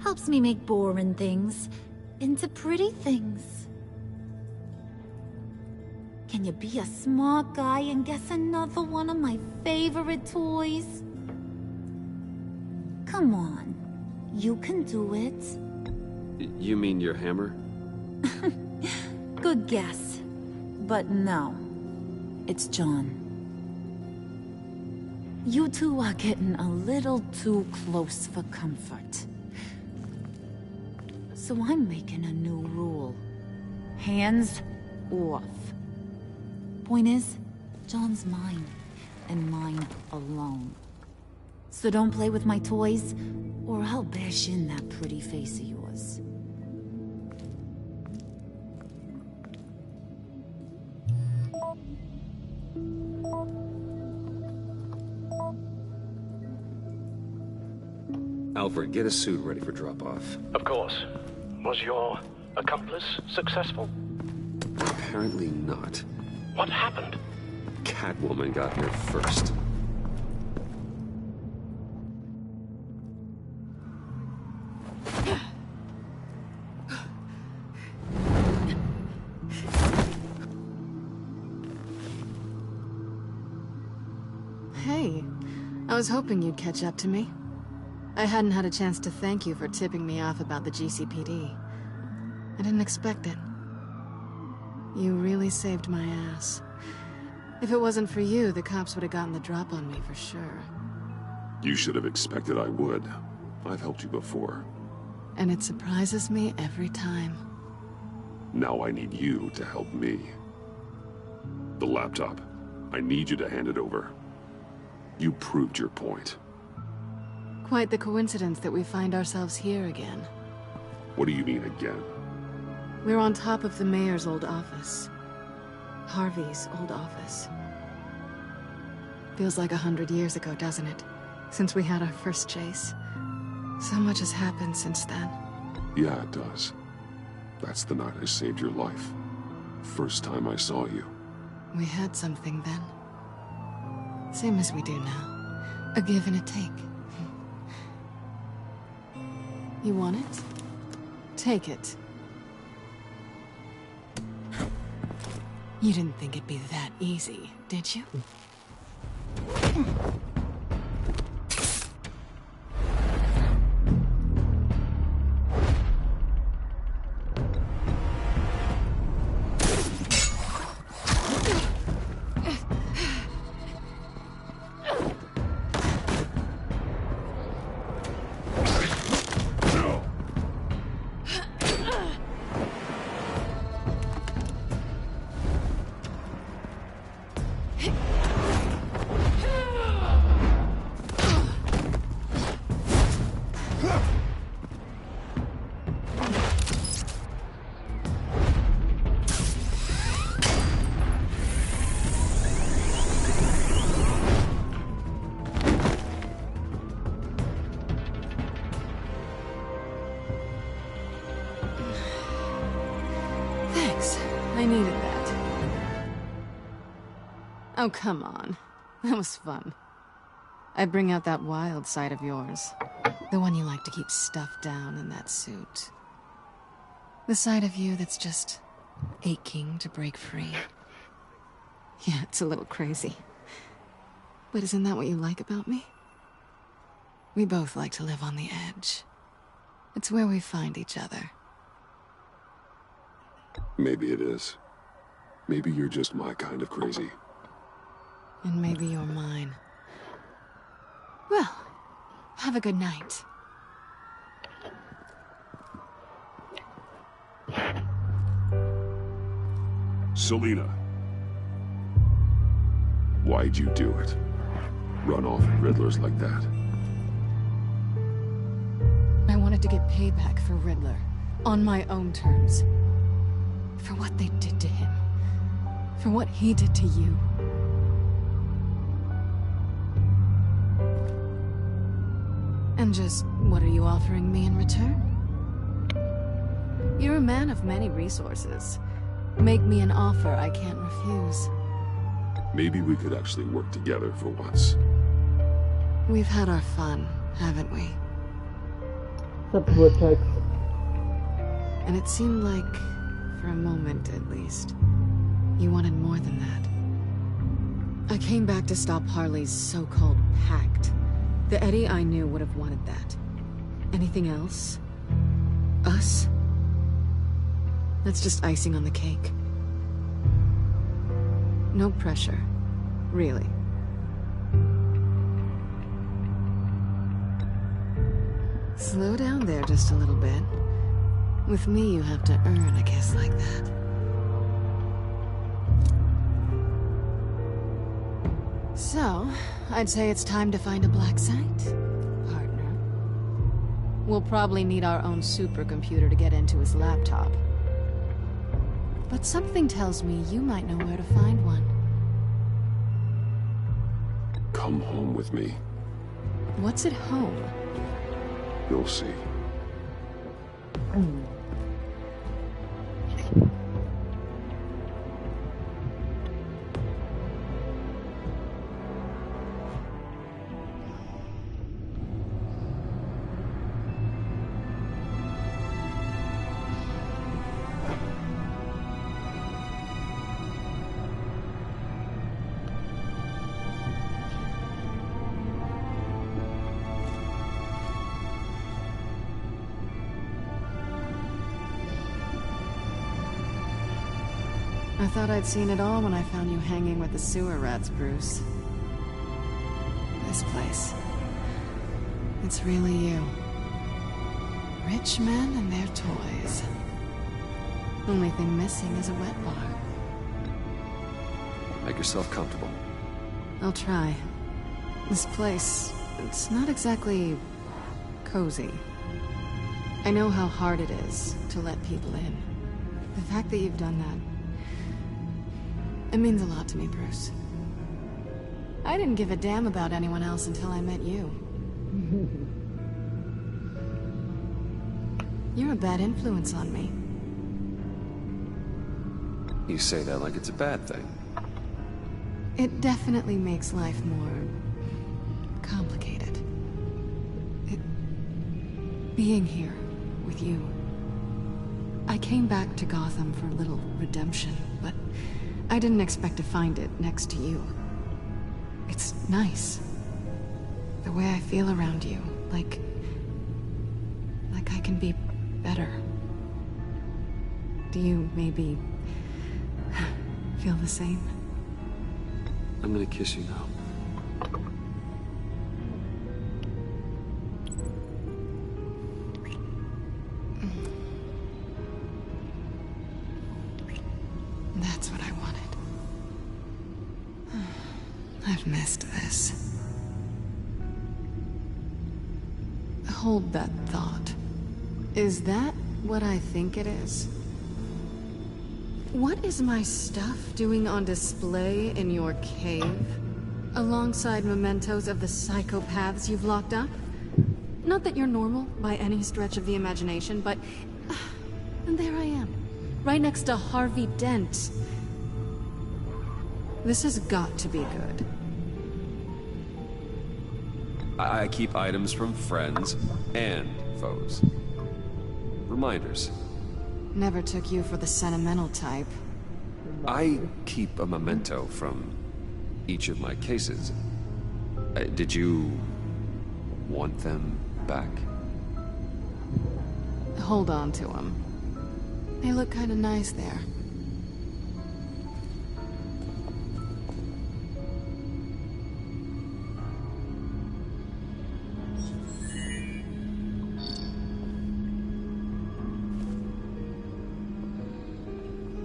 Helps me make boring things into pretty things. Can you be a smart guy and guess another one of my favorite toys? Come on, you can do it. You mean your hammer? Good guess. But no, it's John. You two are getting a little too close for comfort. So I'm making a new rule. Hands off. Point is, John's mine, and mine alone. So don't play with my toys, or I'll bash in that pretty face of yours. Alfred, get a suit ready for drop-off. Of course. Was your accomplice successful? Apparently not. What happened? Catwoman got here first. Hey, I was hoping you'd catch up to me. I hadn't had a chance to thank you for tipping me off about the GCPD. I didn't expect it. You really saved my ass. If it wasn't for you, the cops would have gotten the drop on me for sure. You should have expected I would. I've helped you before. And it surprises me every time. Now I need you to help me. The laptop. I need you to hand it over. You proved your point. Quite the coincidence that we find ourselves here again. What do you mean again? We're on top of the mayor's old office. Harvey's old office. Feels like 100 years ago, doesn't it? Since we had our first chase. So much has happened since then. Yeah, it does. That's the night I saved your life. First time I saw you. We had something then. Same as we do now. A give and a take. You want it? Take it. You didn't think it'd be that easy, did you? I needed that. Oh, come on. That was fun. I bring out that wild side of yours. The one you like to keep stuffed down in that suit. The side of you that's just aching to break free. Yeah, it's a little crazy. But isn't that what you like about me? We both like to live on the edge. It's where we find each other. Maybe it is. Maybe you're just my kind of crazy. And maybe you're mine. Well, have a good night. Selina. Why'd you do it? Run off at Riddlers like that? I wanted to get payback for Riddler. On my own terms. For what they did to him. For what he did to you. And just, what are you offering me in return? You're a man of many resources. Make me an offer I can't refuse. Maybe we could actually work together for once. We've had our fun, haven't we? And it seemed like, for a moment at least, you wanted more than that. I came back to stop Harley's so-called pact. The Eddie I knew would have wanted that. Anything else? Us? That's just icing on the cake. No pressure. Really. Slow down there just a little bit. With me, you have to earn a kiss like that. So, I'd say it's time to find a black site, partner. We'll probably need our own supercomputer to get into his laptop. But something tells me you might know where to find one. Come home with me. What's at home? You'll see. I thought I'd seen it all when I found you hanging with the sewer rats, Bruce. This place. It's really you. Rich men and their toys. Only thing missing is a wet bar. Make yourself comfortable. I'll try. This place, it's not exactly cozy. I know how hard it is to let people in. The fact that you've done that, it means a lot to me, Bruce. I didn't give a damn about anyone else until I met you. You're a bad influence on me. You say that like it's a bad thing. It definitely makes life more complicated. Being here with you. I came back to Gotham for a little redemption, but I didn't expect to find it next to you. It's nice. The way I feel around you, like I can be better. Do you maybe feel the same? I'm gonna kiss you now. That's what I wanted. I've missed this. Hold that thought. Is that what I think it is? What is my stuff doing on display in your cave? Alongside mementos of the psychopaths you've locked up? Not that you're normal by any stretch of the imagination, but... and there I am. Right next to Harvey Dent. This has got to be good. I keep items from friends and foes. Reminders. Never took you for the sentimental type. I keep a memento from each of my cases. Did you want them back? Hold on to them. They look kind of nice there.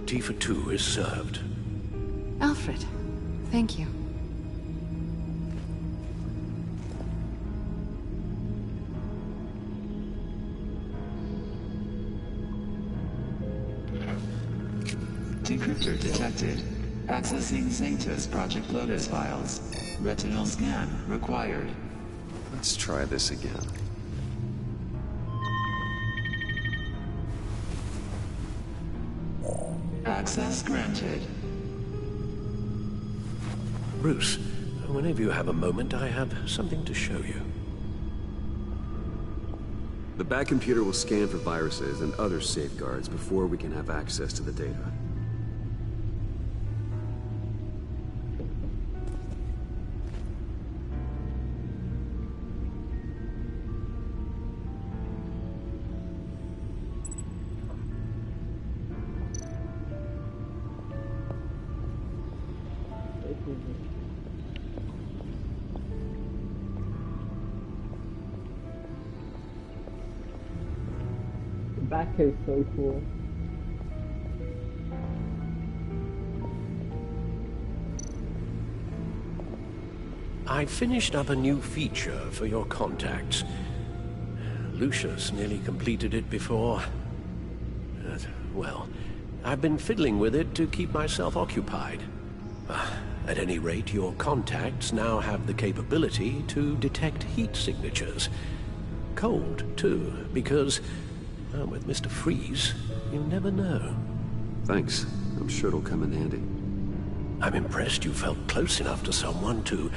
Tea for two is served. Alfred, thank you. Decryptor detected. Accessing Sanctus Project Lotus files. Retinal scan required. Let's try this again. Access granted. Bruce, whenever you have a moment, I have something to show you. The back computer will scan for viruses and other safeguards before we can have access to the data. The back is so cool. I finished up a new feature for your contacts. Lucius nearly completed it before. Well, I've been fiddling with it to keep myself occupied. At any rate, your contacts now have the capability to detect heat signatures. Cold, too, because, with Mr. Freeze, you never know. Thanks. I'm sure it'll come in handy. I'm impressed you felt close enough to someone to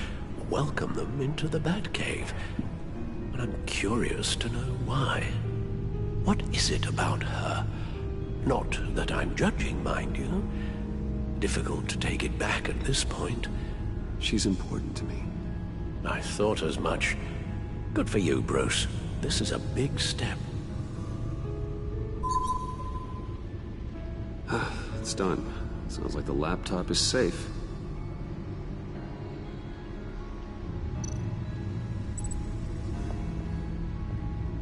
welcome them into the Batcave. But I'm curious to know why. What is it about her? Not that I'm judging, mind you. Difficult to take it back at this point. She's important to me. I thought as much. Good for you, Bruce. This is a big step. It's done. Sounds like the laptop is safe.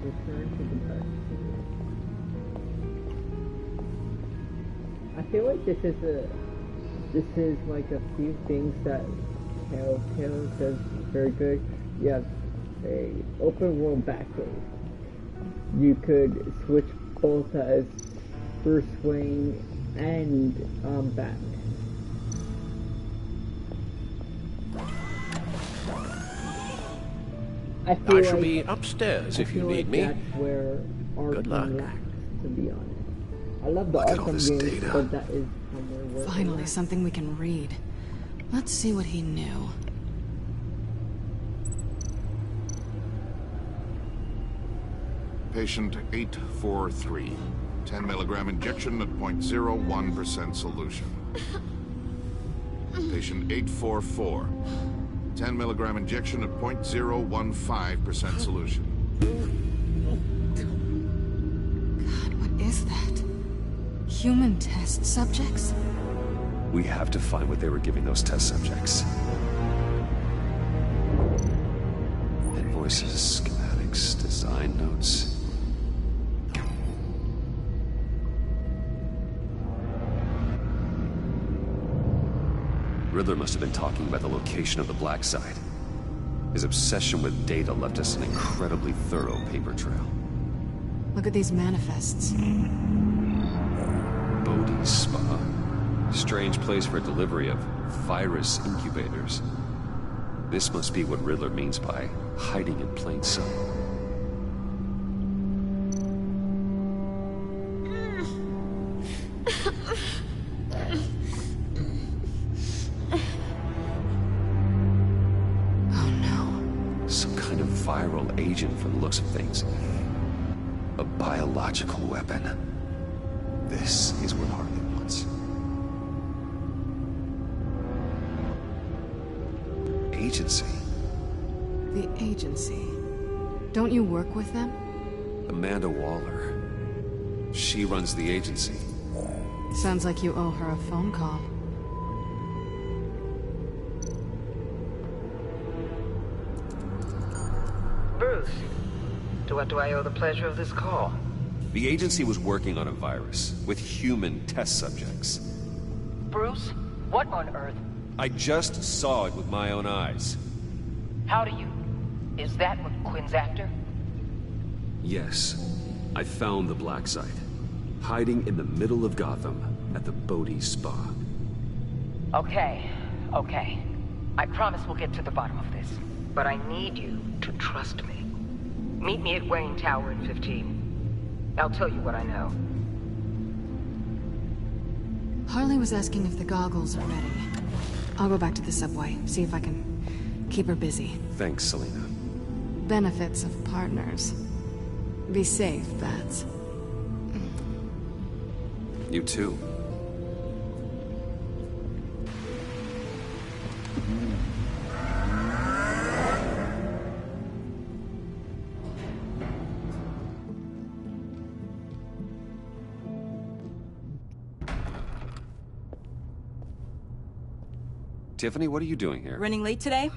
Return to the back. I feel like this is like a few things that Telltale does very good. You have a open world Batcave. You could switch both as Bruce Wayne and Batman. I shall be upstairs if you need me. That's where Good luck. Arkham lacks, to be honest. I love the Look at all this Arkham games, data. but that is somewhere where Finally, something we can read. Let's see what he knew. Patient 843. 10 milligram injection at 0.01% solution. Patient 844. 10 milligram injection at 0.015% solution. God, what is that? Human test subjects? We have to find what they were giving those test subjects. Invoices, schematics, design notes. Riddler must have been talking about the location of the Black Site. His obsession with data left us an incredibly thorough paper trail. Look at these manifests. Bodhi's Spa. Strange place for delivery of virus incubators. This must be what Riddler means by hiding in plain sight. Viral agent from the looks of things. A biological weapon. This is what Harley wants. Agency. The agency. Don't you work with them? Amanda Waller. She runs the agency. Sounds like you owe her a phone call. Bruce, to what do I owe the pleasure of this call? The agency was working on a virus with human test subjects. Bruce, what on earth? I just saw it with my own eyes. How do you? Is that what Quinn's after? Yes. I found the Black Site. Hiding in the middle of Gotham at the Bodhi Spa. Okay. I promise we'll get to the bottom of this. But I need you to trust me. Meet me at Wayne Tower in 15. I'll tell you what I know. Harley was asking if the goggles are ready. I'll go back to the subway, see if I can keep her busy. Thanks, Selina. Benefits of partners. Be safe, Bats. You too. Tiffany, what are you doing here? Running late today?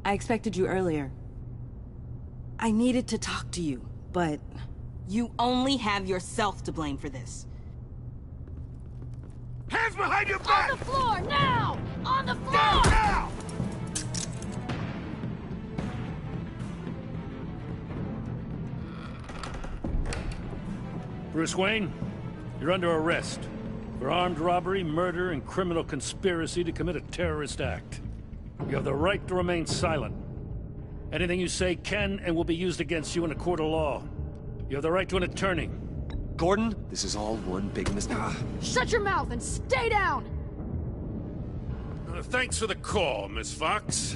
I expected you earlier. I needed to talk to you, but you only have yourself to blame for this. Hands behind your back! On the floor, now! On the floor! Now! Bruce Wayne, you're under arrest for armed robbery, murder, and criminal conspiracy to commit a terrorist act. You have the right to remain silent. Anything you say can and will be used against you in a court of law. You have the right to an attorney. Gordon, this is all one big mistake. Shut your mouth and stay down! Thanks for the call, Miss Fox.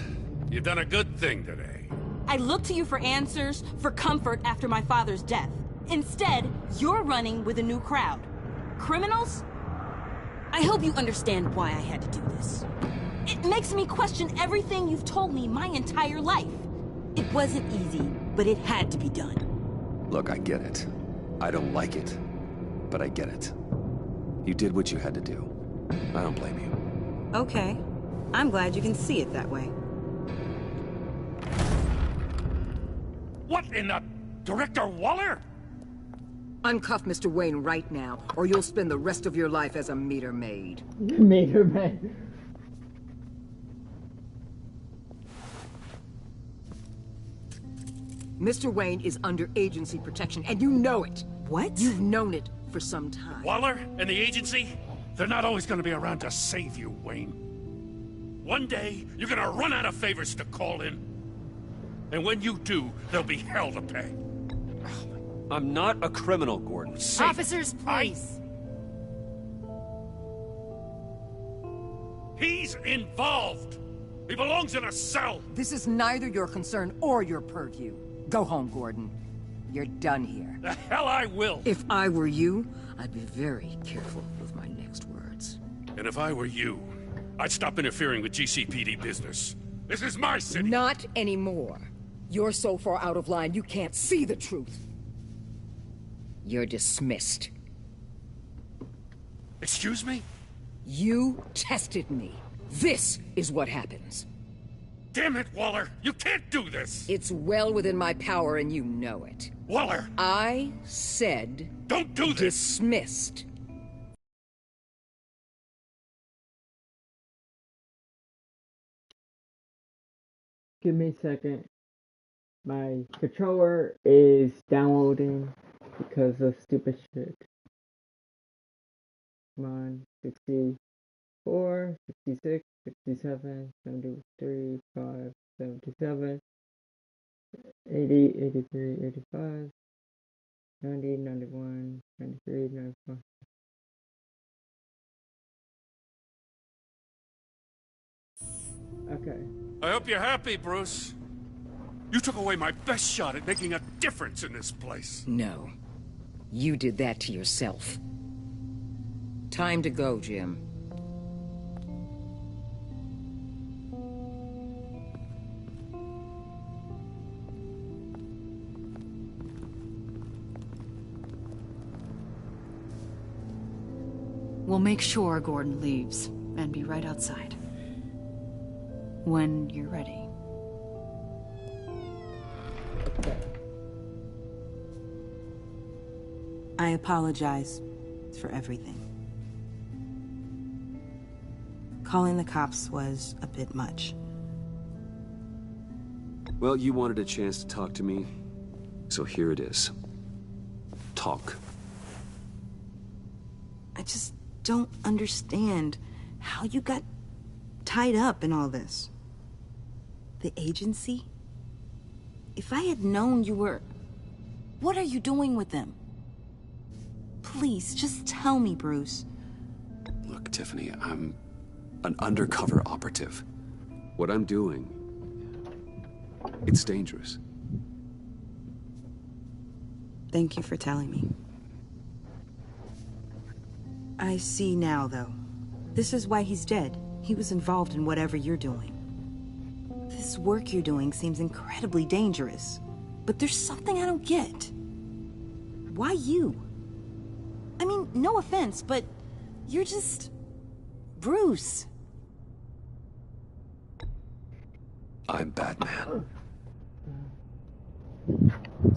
You've done a good thing today. I looked to you for answers, for comfort after my father's death. Instead, you're running with a new crowd. Criminals? I hope you understand why I had to do this. It makes me question everything you've told me my entire life. It wasn't easy, but it had to be done. Look, I get it. I don't like it, but I get it. You did what you had to do. I don't blame you. Okay. I'm glad you can see it that way. What in the... Director Waller? Uncuff Mr. Wayne right now, or you'll spend the rest of your life as a meter maid. Meter maid. Mr. Wayne is under agency protection, and you know it. What? You've known it for some time. Waller and the agency? They're not always gonna be around to save you, Wayne. One day, you're gonna run out of favors to call in. And when you do, there'll be hell to pay. I'm not a criminal, Gordon. Safe. Officers, please. He's involved. He belongs in a cell. This is neither your concern or your purview. Go home, Gordon. You're done here. The hell I will. If I were you, I'd be very careful with my next words. And if I were you, I'd stop interfering with GCPD business. This is my city. Not anymore. You're so far out of line, you can't see the truth. You're dismissed. Excuse me? You tested me. This is what happens. Damn it, Waller! You can't do this! It's well within my power and you know it. Waller! I said... Don't do this! Dismissed. Give me a second. My controller is downloading because of stupid shit. Come on, 64, 66, 67, 73, 5, 77, 80, 83, 85, 90, 91, 93, 94. Okay. I hope you're happy, Bruce. You took away my best shot at making a difference in this place. No. You did that to yourself. Time to go, Jim. We'll make sure Gordon leaves, and be right outside. When you're ready. I apologize for everything. Calling the cops was a bit much. Well, you wanted a chance to talk to me, so here it is. Talk. I just don't understand how you got tied up in all this. The agency? If I had known you were... What are you doing with them? Please, just tell me, Bruce. Look, Tiffany, I'm an undercover operative. What I'm doing, it's dangerous. Thank you for telling me. I see now, though. This is why he's dead. He was involved in whatever you're doing. This work you're doing seems incredibly dangerous. But there's something I don't get. Why you? I mean, no offense, but you're just... Bruce. I'm Batman.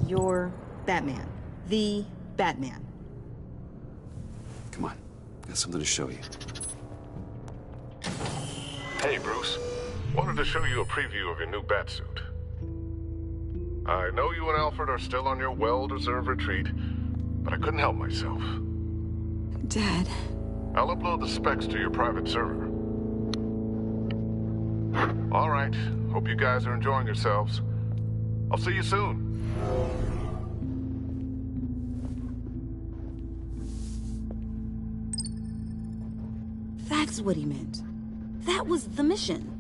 You're Batman. The Batman. Come on, got something to show you. Hey, Bruce. Wanted to show you a preview of your new Batsuit. I know you and Alfred are still on your well-deserved retreat, but I couldn't help myself. Dad. I'll upload the specs to your private server. All right. Hope you guys are enjoying yourselves. I'll see you soon. That's what he meant. That was the mission.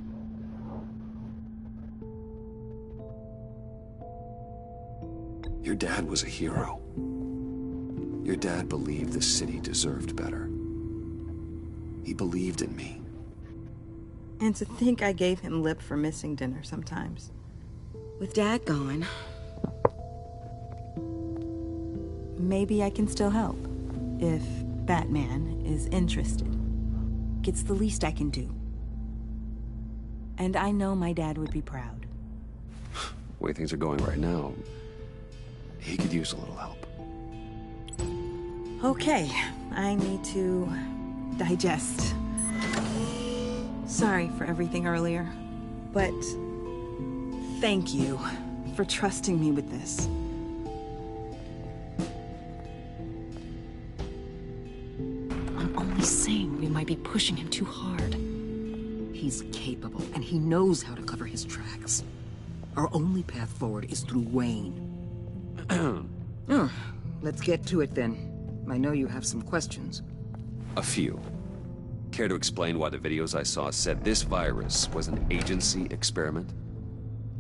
Your dad was a hero. Your dad believed the city deserved better. He believed in me. And to think I gave him lip for missing dinner sometimes. With Dad gone, maybe I can still help, if Batman is interested. like it's the least I can do. And I know my dad would be proud. The way things are going right now, he could use a little help. Okay, I need to digest. Sorry for everything earlier, but thank you for trusting me with this. I'm only saying we might be pushing him too hard. He's capable, and he knows how to cover his tracks. Our only path forward is through Wayne. Let's get to it then. I know you have some questions. A few. Care to explain why the videos I saw said this virus was an agency experiment?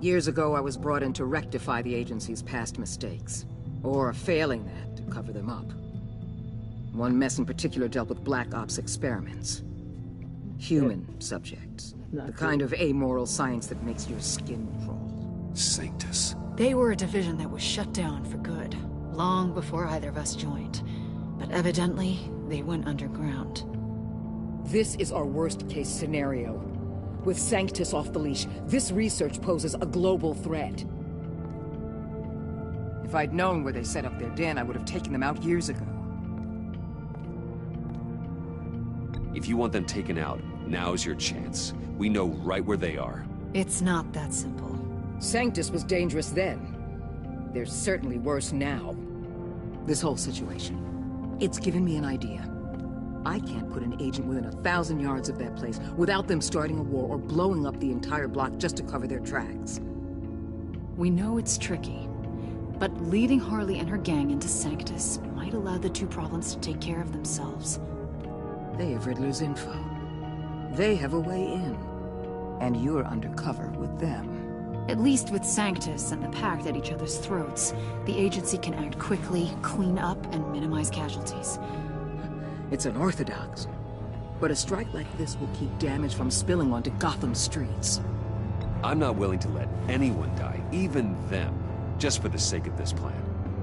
Years ago, I was brought in to rectify the agency's past mistakes. Or failing that, to cover them up. One mess in particular dealt with Black Ops experiments. Human subjects. The kind of amoral science that makes your skin crawl. Sanctus. They were a division that was shut down for good, long before either of us joined. But evidently, they went underground. This is our worst-case scenario. With Sanctus off the leash, this research poses a global threat. If I'd known where they set up their den, I would have taken them out years ago. If you want them taken out, now's your chance. We know right where they are. It's not that simple. Sanctus was dangerous then. They're certainly worse now. This whole situation, it's given me an idea. I can't put an agent within 1,000 yards of that place without them starting a war or blowing up the entire block just to cover their tracks. We know it's tricky, but leading Harley and her gang into Sanctus might allow the two problems to take care of themselves. They have Riddler's info. They have a way in. And you're undercover with them. At least with Sanctus and the Pact at each other's throats, the agency can act quickly, clean up, and minimize casualties. It's unorthodox. But a strike like this will keep damage from spilling onto Gotham streets. I'm not willing to let anyone die, even them, just for the sake of this plan.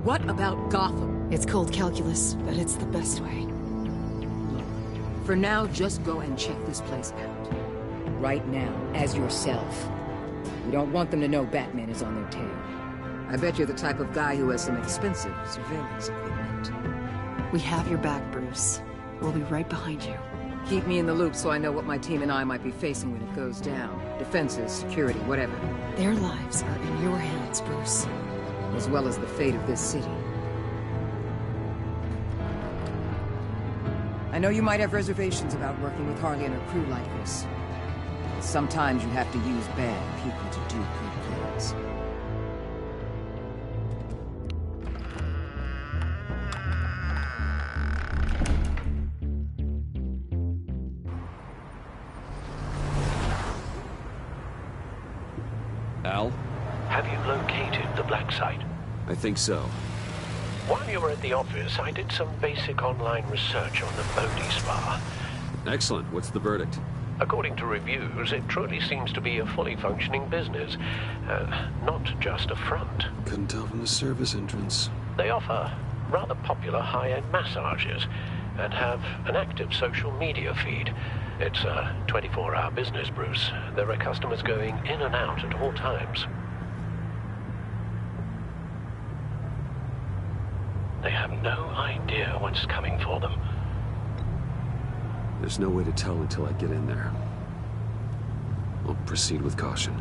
What about Gotham? It's cold calculus, but it's the best way. For now, just go and check this place out. Right now, as yourself. We don't want them to know Batman is on their tail. I bet you're the type of guy who has some expensive surveillance equipment. We have your back, Bruce. We'll be right behind you. Keep me in the loop so I know what my team and I might be facing when it goes down. Defenses, security, whatever. Their lives are in your hands, Bruce. As well as the fate of this city. I know you might have reservations about working with Harley and her crew like this. Sometimes you have to use bad people to do good things. Al? Have you located the black site? I think so. While you were at the office, I did some basic online research on the Bodhi Spa. Excellent. What's the verdict? According to reviews, it truly seems to be a fully functioning business, not just a front. Couldn't tell from the service entrance. They offer rather popular high-end massages and have an active social media feed. It's a 24-hour business, Bruce. There are customers going in and out at all times. They have no idea what's coming for them. There's no way to tell until I get in there. I'll proceed with caution.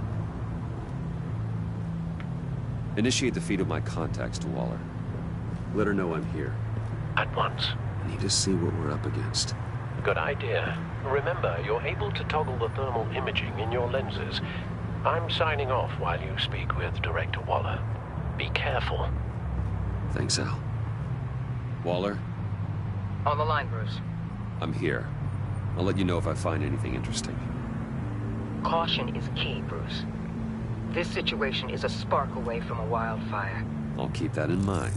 Initiate the feed of my contacts to Waller. Let her know I'm here. At once. I need to see what we're up against. Good idea. Remember, you're able to toggle the thermal imaging in your lenses. I'm signing off while you speak with Director Waller. Be careful. Thanks, Al. Waller? On the line, Bruce. I'm here. I'll let you know if I find anything interesting. Caution is key, Bruce. This situation is a spark away from a wildfire. I'll keep that in mind.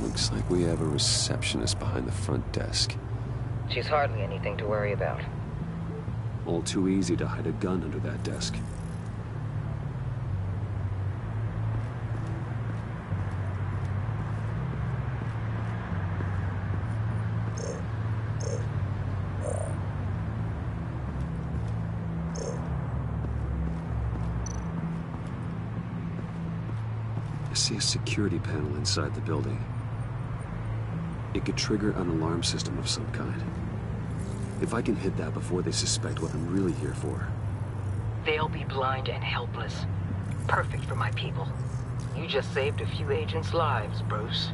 Looks like we have a receptionist behind the front desk. She's hardly anything to worry about. All too easy to hide a gun under that desk. I see a security panel inside the building. It could trigger an alarm system of some kind. If I can hit that before they suspect what I'm really here for. They'll be blind and helpless. Perfect for my people. You just saved a few agents' lives, Bruce.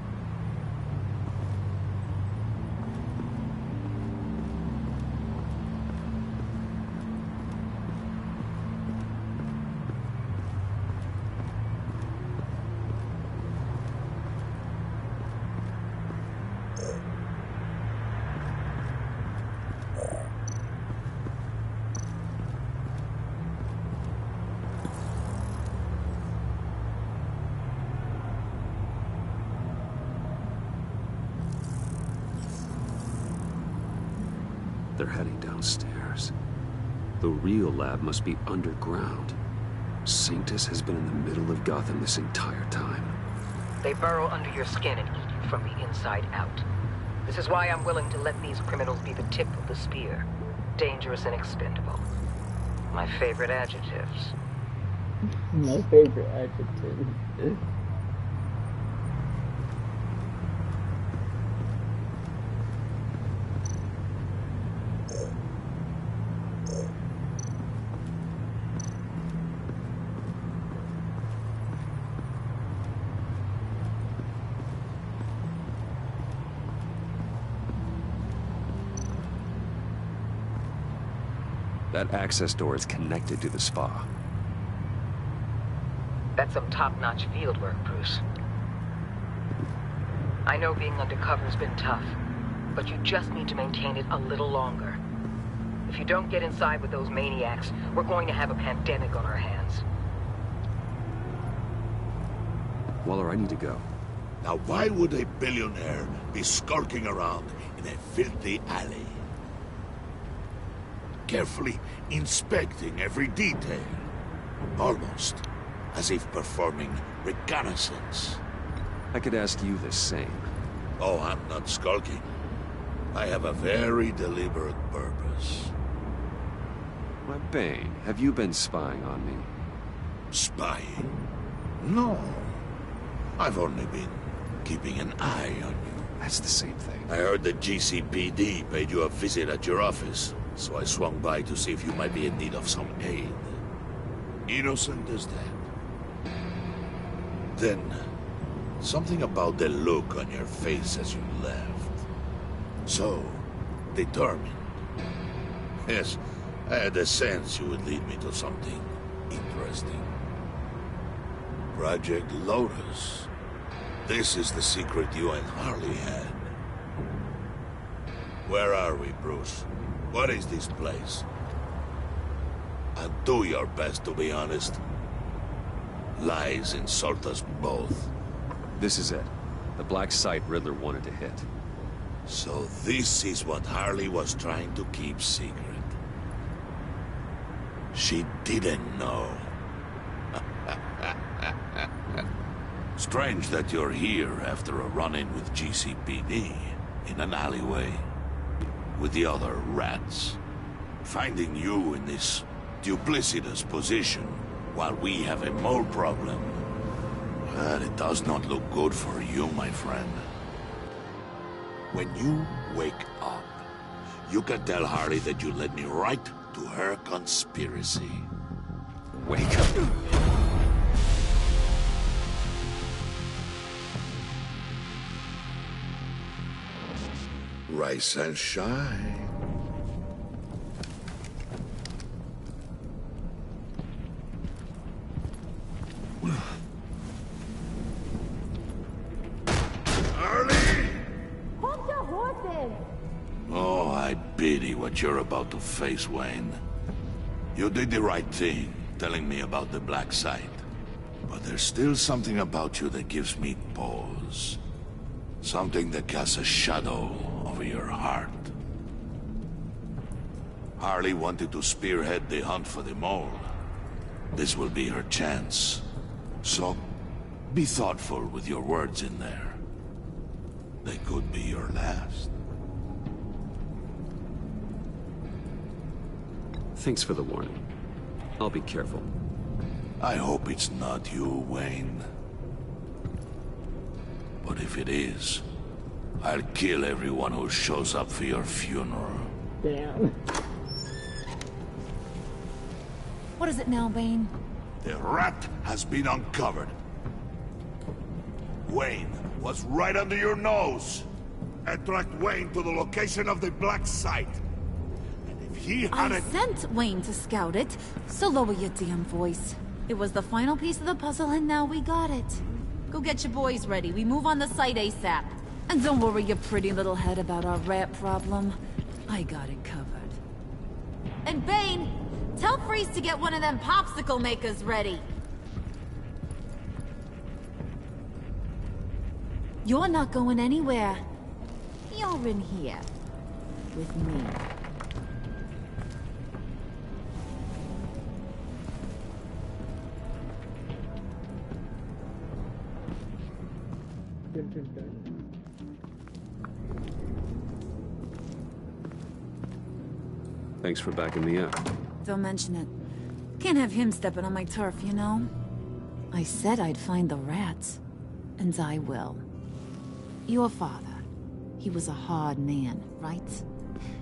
They're heading downstairs. The real lab must be underground. Sanctus has been in the middle of Gotham this entire time. They burrow under your skin and eat you from the inside out. This is why I'm willing to let these criminals be the tip of the spear. Dangerous and expendable. My favorite adjectives. My favorite adjective. That access door is connected to the spa. That's some top-notch field work, Bruce. I know being undercover's been tough, but you just need to maintain it a little longer. If you don't get inside with those maniacs, we're going to have a pandemic on our hands. Waller, I need to go. Now why would a billionaire be skulking around in a filthy alley? Carefully inspecting every detail. Almost as if performing reconnaissance. I could ask you the same. Oh, I'm not skulking. I have a very deliberate purpose. My Bane, have you been spying on me? Spying? No. I've only been keeping an eye on you. That's the same thing. I heard the GCPD paid you a visit at your office, so I swung by to see if you might be in need of some aid. Innocent as that. Then, something about the look on your face as you left. So, determined. Yes, I had a sense you would lead me to something interesting. Project Lotus. This is the secret you and Harley had. Where are we, Bruce? What is this place? And do your best to be honest. Lies insult us both. This is it. The black site Riddler wanted to hit. So this is what Harley was trying to keep secret. She didn't know. Strange that you're here after a run-in with GCPD in an alleyway with the other rats. Finding you in this duplicitous position while we have a mole problem. Well, it does not look good for you, my friend. When you wake up, you can tell Harley that you led me right to her conspiracy. Wake up. Rise and shine. Oh, I pity what you're about to face, Wayne. You did the right thing, telling me about the black site. But there's still something about you that gives me pause. Something that casts a shadow over your heart. Harley wanted to spearhead the hunt for the mole. This will be her chance. So, be thoughtful with your words in there. They could be your last. Thanks for the warning. I'll be careful. I hope it's not you, Wayne. But if it is, I'll kill everyone who shows up for your funeral. Damn. What is it now, Bane? The rat has been uncovered. Wayne was right under your nose. Attract Wayne to the location of the black site. And if he had I sent Wayne to scout it, so lower your damn voice. It was the final piece of the puzzle and now we got it. Go get your boys ready. We move on the site ASAP. And don't worry your pretty little head about our rat problem. I got it covered. And Bane, tell Freeze to get one of them popsicle makers ready. You're not going anywhere. You're in here. With me. Thanks for backing me up. Don't mention it. Can't have him stepping on my turf, you know? I said I'd find the rats. And I will. Your father. He was a hard man, right?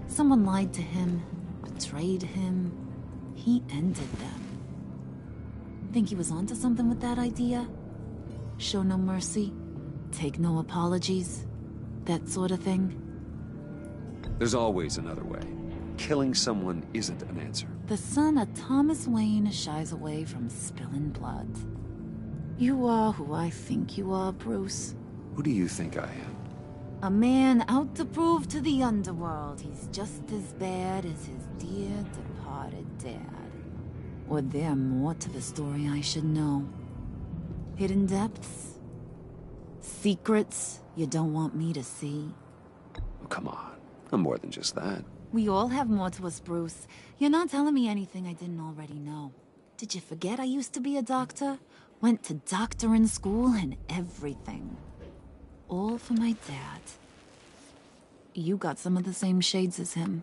Someone lied to him, betrayed him. He ended them. Think he was onto something with that idea? Show no mercy? Take no apologies? That sort of thing? There's always another way. Killing someone isn't an answer. The son of Thomas Wayne shies away from spilling blood. You are who I think you are, Bruce. Who do you think I am? A man out to prove to the underworld he's just as bad as his dear departed dad. Or there more to the story I should know. Hidden depths? Secrets you don't want me to see? Oh, come on. I'm more than just that. We all have more to us, Bruce. You're not telling me anything I didn't already know. Did you forget I used to be a doctor? Went to doctoring school and everything. All for my dad. You got some of the same shades as him.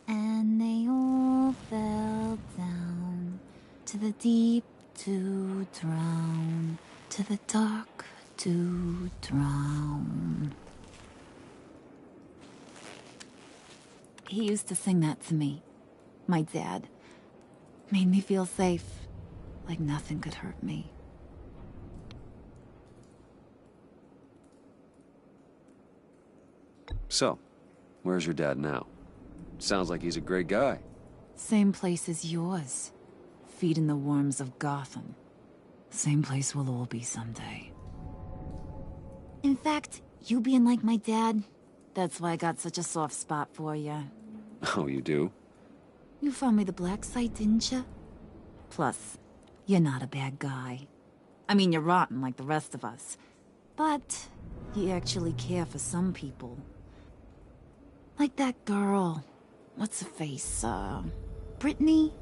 And they all fell down to the deep to drown, to the dark to drown. He used to sing that to me. My dad. Made me feel safe. Like nothing could hurt me. So, where's your dad now? Sounds like he's a great guy. Same place as yours. Feeding the worms of Gotham. Same place we'll all be someday. In fact, you being like my dad, that's why I got such a soft spot for you. Oh, you do? You found me the black site, didn't you? Plus, you're not a bad guy. I mean, you're rotten like the rest of us. But you actually care for some people. Like that girl. What's her face? Brittany?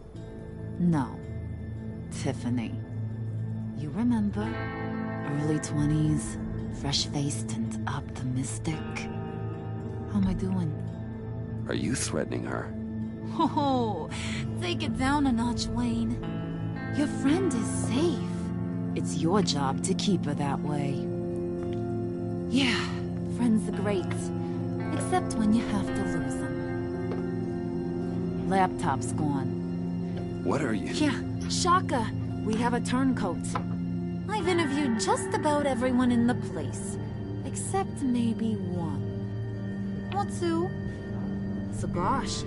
No. Tiffany. You remember? Early 20s, fresh-faced and optimistic. How am I doing? Are you threatening her? Oh, take it down a notch, Wayne. Your friend is safe. It's your job to keep her that way. Yeah, friends are great. Except when you have to lose them. Laptop's gone. What are you... Yeah, shocker. We have a turncoat. I've interviewed just about everyone in the place. Except maybe one. Or two. So gosh,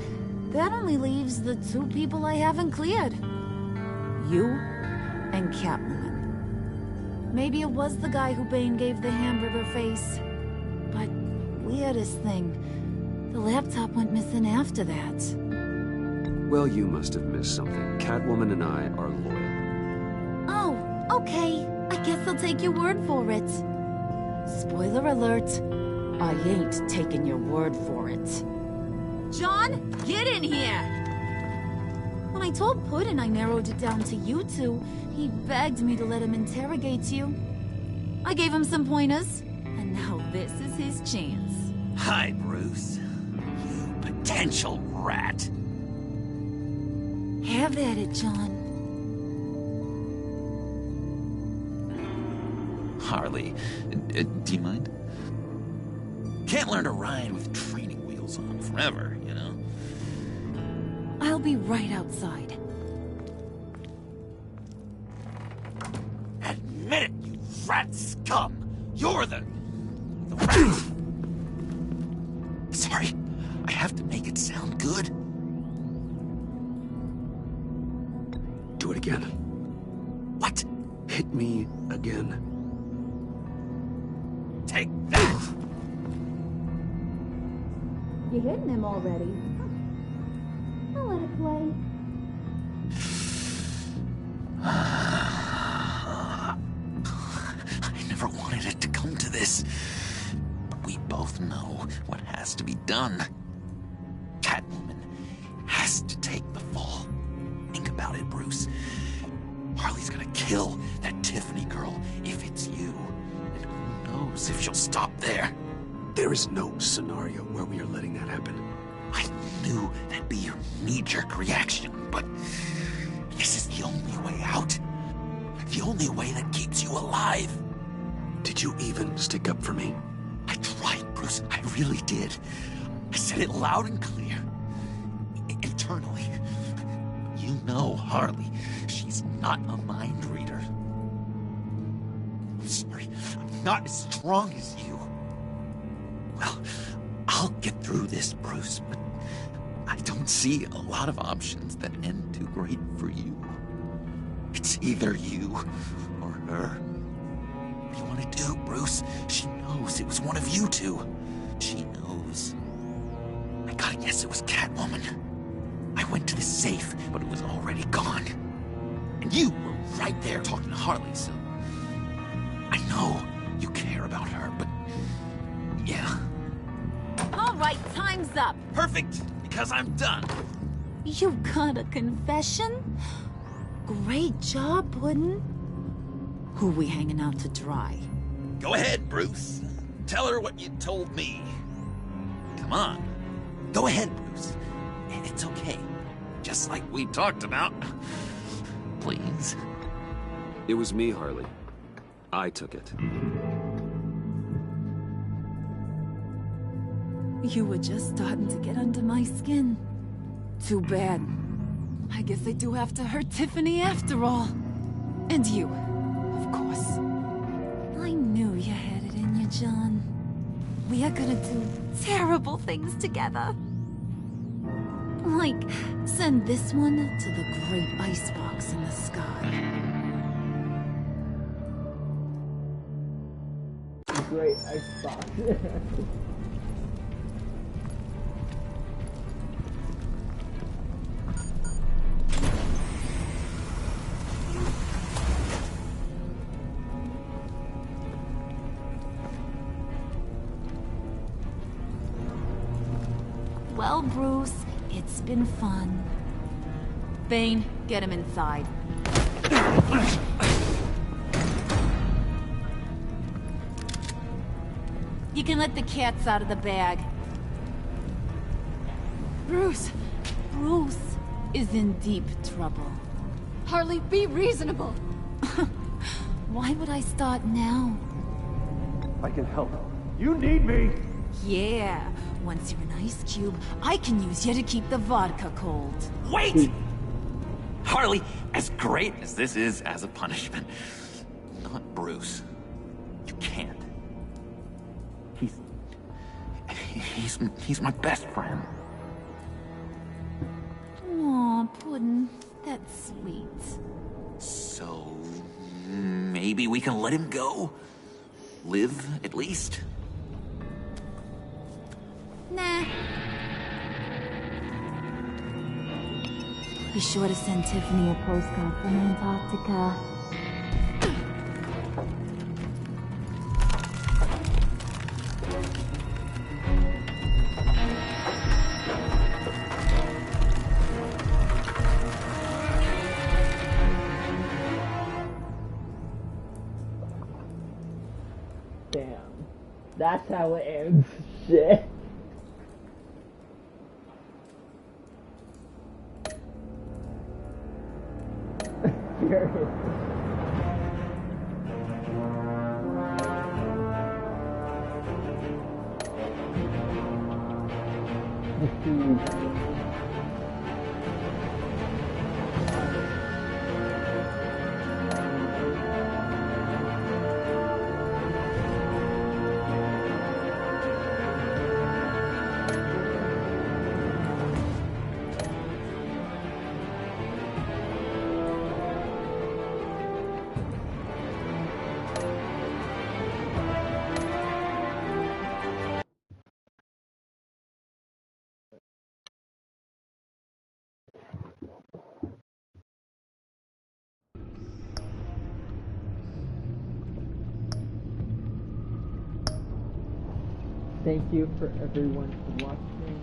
that only leaves the two people I haven't cleared. You and Catwoman. Maybe it was the guy who Bane gave the hamburger face. But weirdest thing, the laptop went missing after that. Well, you must have missed something. Catwoman and I are loyal. Oh, okay. I guess I'll take your word for it. Spoiler alert. I ain't taking your word for it. John, get in here! When I told Puddin' I narrowed it down to you two, he begged me to let him interrogate you. I gave him some pointers, and now this is his chance. Hi, Bruce. You potential rat. Have at it, John. Harley, do you mind? Can't learn to ride with training wheels on forever, you know? I'll be right outside. Admit it, you rat scum! You're the rat! Sorry, I have to make it sound good. Do it again. What? Hit me again. Take that! You hitting him already? I'll let it play. I never wanted it to come to this. But we both know what has to be done. Catwoman has to take the fall. Think about it, Bruce. Harley's gonna kill that Tiffany girl if it's you. And who knows if she'll stop there. There is no scenario where we are letting that happen. I knew that'd be your knee-jerk reaction, but this is the only way out. The only way that keeps you alive. Did you even stick up for me? I tried, Bruce. I really did. I said it loud and clear. Internally. You know Harley. She's not a mind reader. I'm sorry. I'm not as strong as you. Well, I'll get through this, Bruce, but I don't see a lot of options that end too great for you. It's either you or her. What do you want to do, Bruce? She knows it was one of you two. She knows. I gotta guess it was Catwoman. I went to the safe, but it was already gone. And you were right there talking to Harley, so... I know you care about her, but... yeah. All right, time's up. Perfect, because I'm done. You got a confession? Great job, Puddin'. Who we hanging out to dry? Go ahead, Bruce. Tell her what you told me. Come on. Go ahead, Bruce. It's okay. Just like we talked about. Please. It was me, Harley. I took it. You were just starting to get under my skin. Too bad. I guess I do have to hurt Tiffany after all. And you, of course. I knew you had it in you, John. We are gonna do terrible things together. Like, send this one to the great icebox in the sky. Great icebox. Well, Bruce, it's been fun. Bane, get him inside. You can let the cats out of the bag. Bruce! Bruce is in deep trouble. Harley, be reasonable! Why would I start now? I can help. You need me! Yeah, once you're an ice cube, I can use you to keep the vodka cold. Wait! Harley, as great as this is as a punishment, not Bruce. You can't. He's my best friend. Aw, Puddin', that's sweet. So, maybe we can let him go? Live, at least? Nah. Be sure to send Tiffany a postcard from Antarctica. Damn. That's how it ends. Shit. Furious. Thank you for everyone for watching.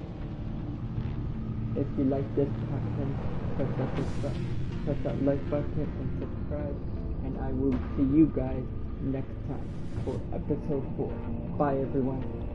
If you like this content, press that like button and subscribe. And I will see you guys next time for episode 4. Bye everyone.